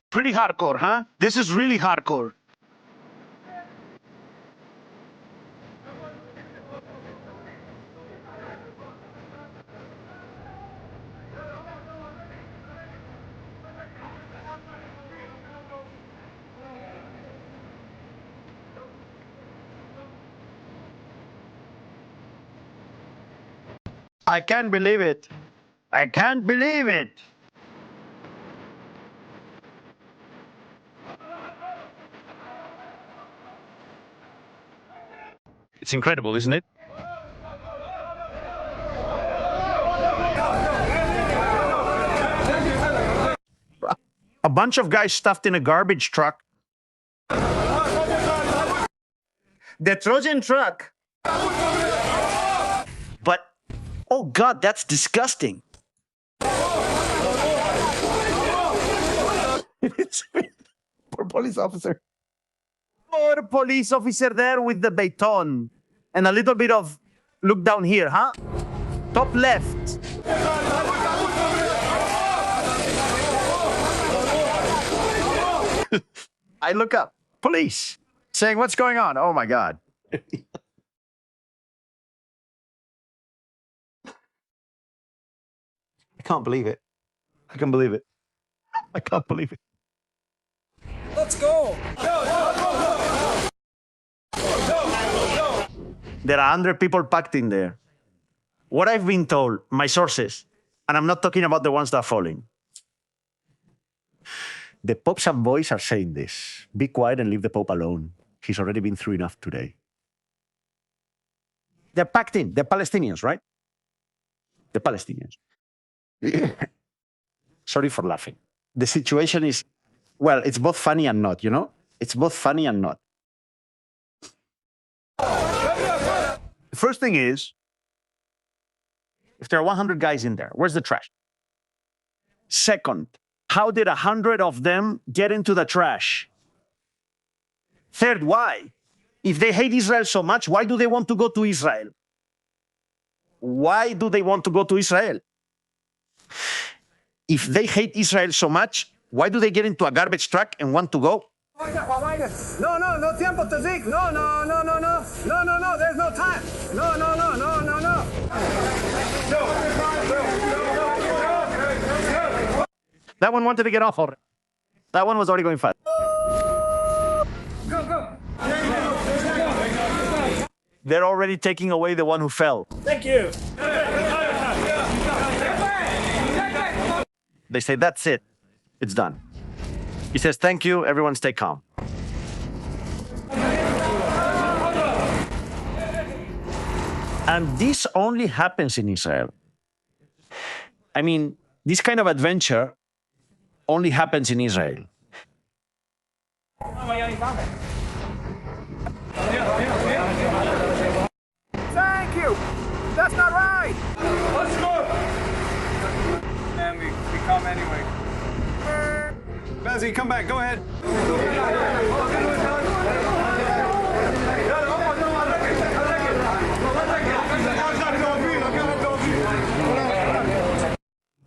Pretty hardcore, huh? This is really hardcore. I can't believe it. I can't believe it. It's incredible, isn't it? A bunch of guys stuffed in a garbage truck. The Trojan truck. But, oh God, that's disgusting. Poor police officer. Poor police officer there with the baton. And a little bit of, look down here, huh? Top left. I look up. Police. Saying, what's going on? Oh my God. I can't believe it. I can't believe it. I can't believe it. Let's go! There are 100 people packed in there. What I've been told, my sources, and I'm not talking about the ones that are falling. The popes and boys are saying this. Be quiet and leave the Pope alone. He's already been through enough today. They're packed in. They're Palestinians, right? The Palestinians. Sorry for laughing. The situation is, well, it's both funny and not, you know? It's both funny and not. The first thing is, if there are 100 guys in there, where's the trash? Second, how did 100 of them get into the trash? Third, why? If they hate Israel so much, why do they want to go to Israel? why do they want to go to Israel? If they hate Israel so much, why do they get into a garbage truck and want to go? No tiempo, Tazik. No, there's no time. No. That one wanted to get off already. That one was already going fast. Go. They're already taking away the one who fell. Thank you. They say, that's it. It's done. He says, thank you. Everyone stay calm. And this only happens in Israel. I mean, this kind of adventure only happens in Israel. Thank you. That's not right. Let's go. And we come anyway. Bezzy, come back. Go ahead.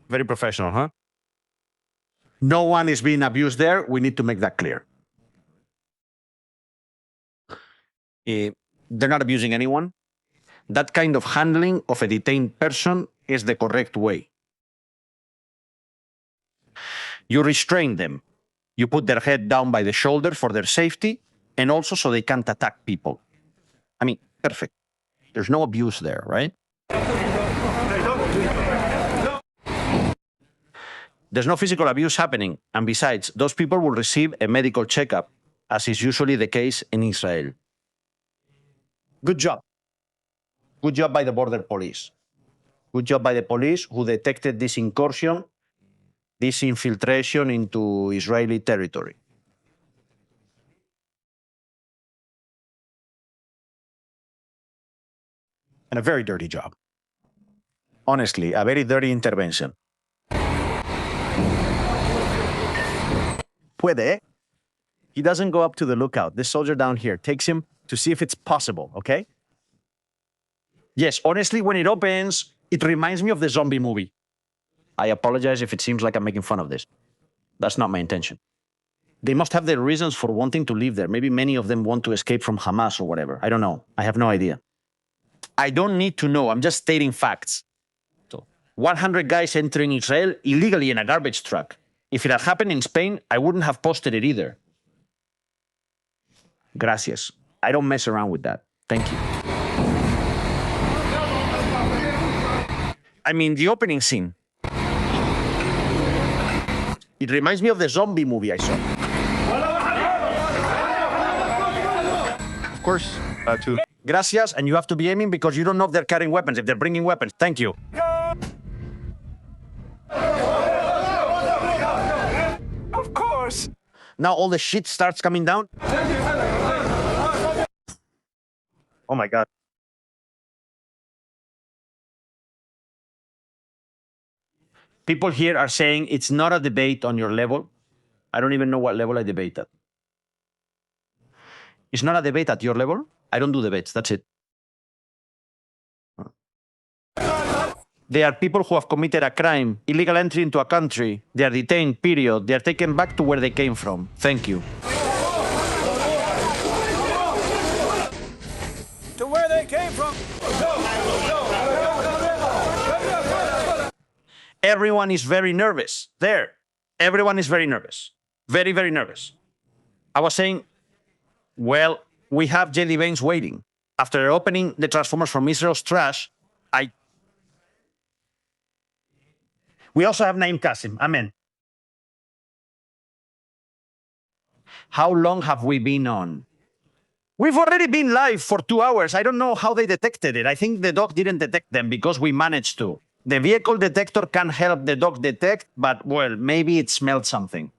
Very professional, huh? No one is being abused there. We need to make that clear. They're not abusing anyone. That kind of handling of a detained person is the correct way. You restrain them. You put their head down by the shoulder for their safety and also so they can't attack people. I mean, perfect. There's no abuse there, right? There's no physical abuse happening. And besides, those people will receive a medical checkup, as is usually the case in Israel. Good job. Good job by the border police. Good job by the police who detected this incursion, this infiltration into Israeli territory. And a very dirty job. Honestly, a very dirty intervention. Puede, eh? He doesn't go up to the lookout. This soldier down here takes him to see if it's possible, okay? Yes, honestly, when it opens, it reminds me of the zombie movie. I apologize if it seems like I'm making fun of this. That's not my intention. They must have their reasons for wanting to live there. Maybe many of them want to escape from Hamas or whatever. I don't know. I have no idea. I don't need to know. I'm just stating facts. So, 100 guys entering Israel illegally in a garbage truck. If it had happened in Spain, I wouldn't have posted it either. Gracias. I don't mess around with that. Thank you. I mean, the opening scene. It reminds me of the zombie movie I saw. Of course, too. Gracias, and you have to be aiming because you don't know if they're carrying weapons, if they're bringing weapons. Thank you. Of course. Now all the shit starts coming down. Oh my God. People here are saying it's not a debate on your level. I don't even know what level I debate at. It's not a debate at your level. I don't do debates. That's it. They are people who have committed a crime, illegal entry into a country. They are detained, period. They are taken back to where they came from. Thank you. To where they came from. Everyone is very nervous. There. Everyone is very nervous. Very, very nervous. I was saying, well, we have jelly beans waiting. After opening the Transformers from Israel's trash, we also have Naim Qasim. Amen. How long have we been on? We've already been live for 2 hours. I don't know how they detected it. I think the dog didn't detect them because we managed to. The vehicle detector can help the dog detect, but, well, maybe it smelled something.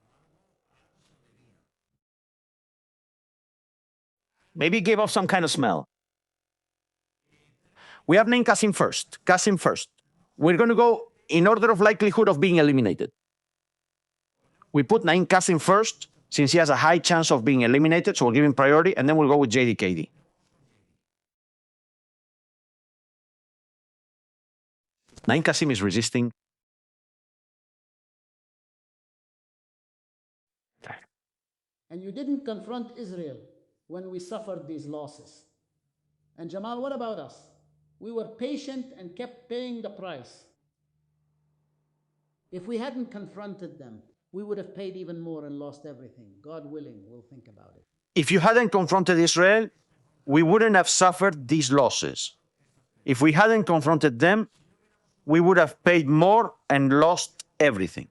Maybe it gave off some kind of smell. We have named Qasim first. Qasim first. We're going to go in order of likelihood of being eliminated. We put Naim Qasim first, since he has a high chance of being eliminated, so we'll give him priority, and then we'll go with JDKD. Naim Qasim is resisting. And you didn't confront Israel when we suffered these losses. And Jamal, what about us? We were patient and kept paying the price. If we hadn't confronted them, we would have paid even more and lost everything. God willing, we'll think about it. If you hadn't confronted Israel, we wouldn't have suffered these losses. If we hadn't confronted them, we would have paid more and lost everything.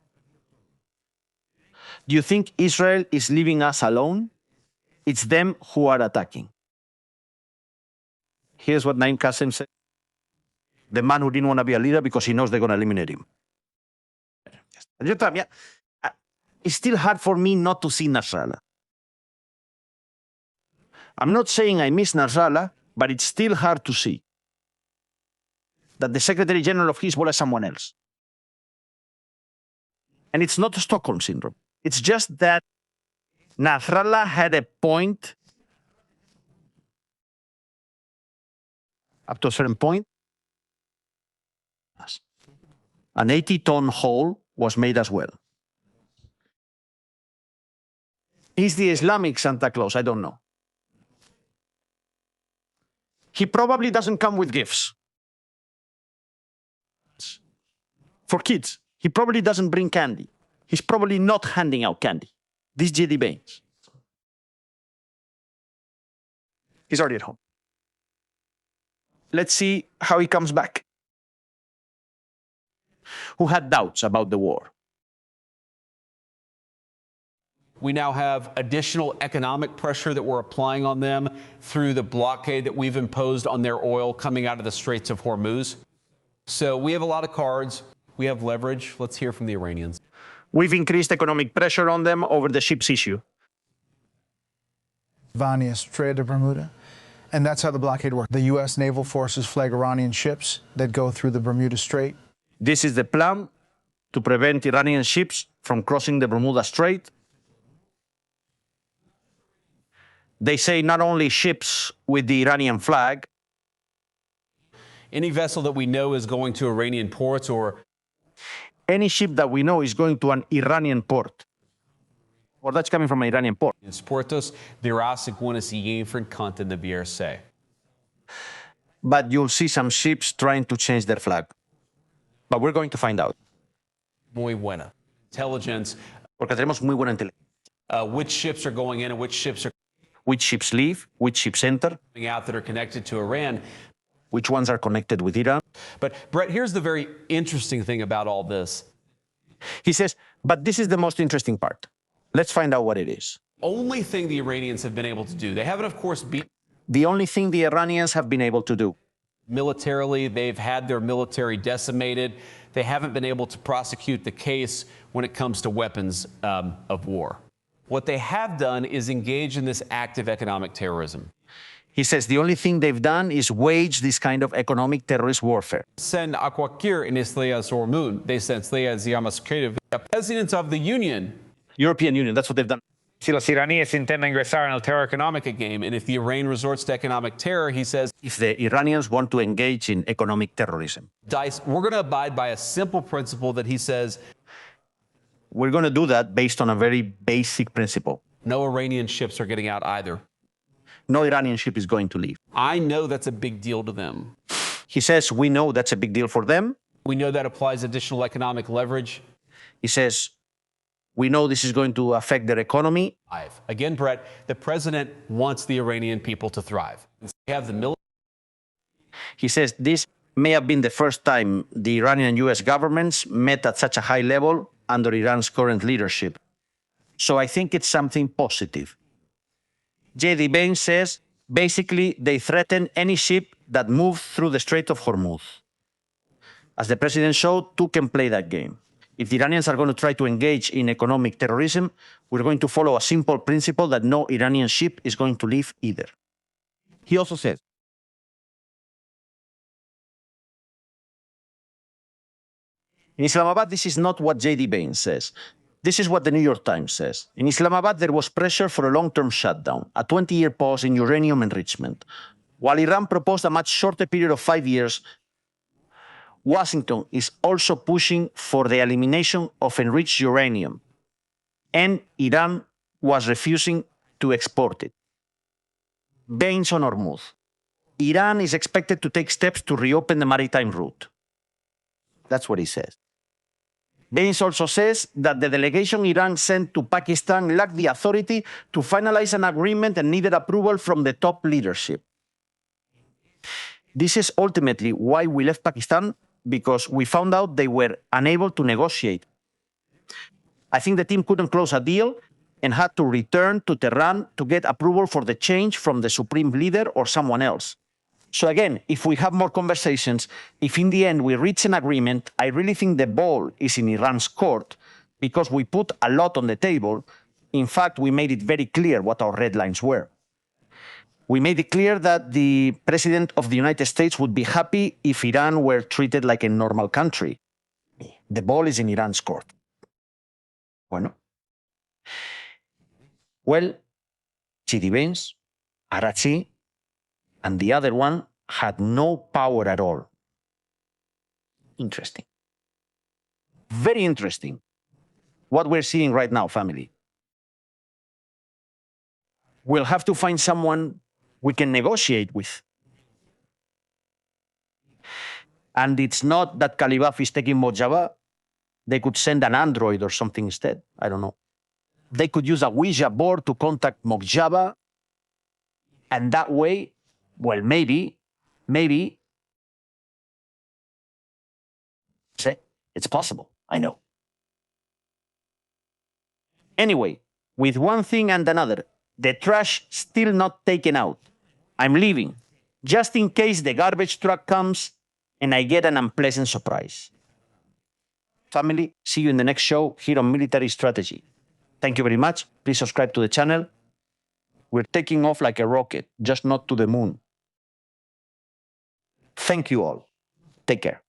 Do you think Israel is leaving us alone? It's them who are attacking. Here's what Naim Qasim said. The man who didn't want to be a leader because he knows they're going to eliminate him. It's still hard for me not to see Nasrallah. I'm not saying I miss Nasrallah, but it's still hard to see that the Secretary General of Hezbollah is someone else. And it's not Stockholm Syndrome. It's just that Nasrallah had a point up to a certain point. An 80-ton hole was made as well. Is the Islamic Santa Claus? I don't know. He probably doesn't come with gifts. For kids, he probably doesn't bring candy. He's probably not handing out candy. This J.D. Baines. He's already at home. Let's see how he comes back. Who had doubts about the war? We now have additional economic pressure that we're applying on them through the blockade that we've imposed on their oil coming out of the Straits of Hormuz. So we have a lot of cards. We have leverage. Let's hear from the Iranians. We've increased economic pressure on them over the ships issue. Vanya Strait of Bermuda. And that's how the blockade works. The U.S. naval forces flag Iranian ships that go through the Bermuda Strait. This is the plan to prevent Iranian ships from crossing the Bermuda Strait. They say not only ships with the Iranian flag. Any vessel that we know is going to Iranian ports or any ship that we know is going to an Iranian port. Or that's coming from an Iranian port. Portos virá según seguir conta de VRC. But you'll see some ships trying to change their flag. But we're going to find out. Muy buena. Intelligence. Porque tenemos muy buena inteligencia. Which ships are going in and which ships are which ships leave, which ships enter, coming out that are connected to Iran. Which ones are connected with Iran. But Brett, here's the very interesting thing about all this. He says, but this is the most interesting part. Let's find out what it is. Only thing the Iranians have been able to do. They haven't, of course, the only thing the Iranians have been able to do. Militarily, they've had their military decimated. They haven't been able to prosecute the case when it comes to weapons of war. What they have done is engage in this active economic terrorism. He says the only thing they've done is wage this kind of economic terrorist warfare. Sen Akwakir in Isleya Zormun, they sent the President of the Union. European Union, that's what they've done. Si los iraníes intentan ingresar en el terror economic game, and if the Iran resorts to economic terror, he says, if the Iranians want to engage in economic terrorism, we're going to abide by a simple principle that he says, we're going to do that based on a very basic principle. No Iranian ships are getting out either. No Iranian ship is going to leave. I know that's a big deal to them. He says, we know that's a big deal for them. We know that applies additional economic leverage. He says, we know this is going to affect their economy. Again, Brett, the president wants the Iranian people to thrive. We have the military. He says this may have been the first time the Iranian and U.S. governments met at such a high level under Iran's current leadership. So I think it's something positive. J.D. Baines says, basically, they threaten any ship that moves through the Strait of Hormuz. As the president showed, two can play that game. If the Iranians are going to try to engage in economic terrorism, we're going to follow a simple principle that no Iranian ship is going to leave either. He also says, in Islamabad, this is not what J.D. Baines says. This is what the New York Times says. In Islamabad, there was pressure for a long-term shutdown, a 20-year pause in uranium enrichment, while Iran proposed a much shorter period of 5 years Washington is also pushing for the elimination of enriched uranium, and Iran was refusing to export it. Baines on Hormuz. Iran is expected to take steps to reopen the maritime route. That's what he says. Baines also says that the delegation Iran sent to Pakistan lacked the authority to finalize an agreement and needed approval from the top leadership. This is ultimately why we left Pakistan, because we found out they were unable to negotiate. I think the team couldn't close a deal and had to return to Tehran to get approval for the change from the supreme leader or someone else. So again, if we have more conversations, if in the end we reach an agreement, I really think the ball is in Iran's court because we put a lot on the table. In fact, we made it very clear what our red lines were. We made it clear that the President of the United States would be happy if Iran were treated like a normal country. The ball is in Iran's court. Bueno. Well, Chidi Baines, Arachi, and the other one had no power at all. Interesting. Very interesting. What we're seeing right now, family. We'll have to find someone we can negotiate with. And it's not that Calibaf is taking Mojava. They could send an Android or something instead. I don't know. They could use a Ouija board to contact Mojava. And that way, well, maybe, it's possible. I know. Anyway, with one thing and another, the trash still not taken out. I'm leaving, just in case the garbage truck comes and I get an unpleasant surprise. Family, see you in the next show here on Military Strategy. Thank you very much. Please subscribe to the channel. We're taking off like a rocket, just not to the moon. Thank you all. Take care.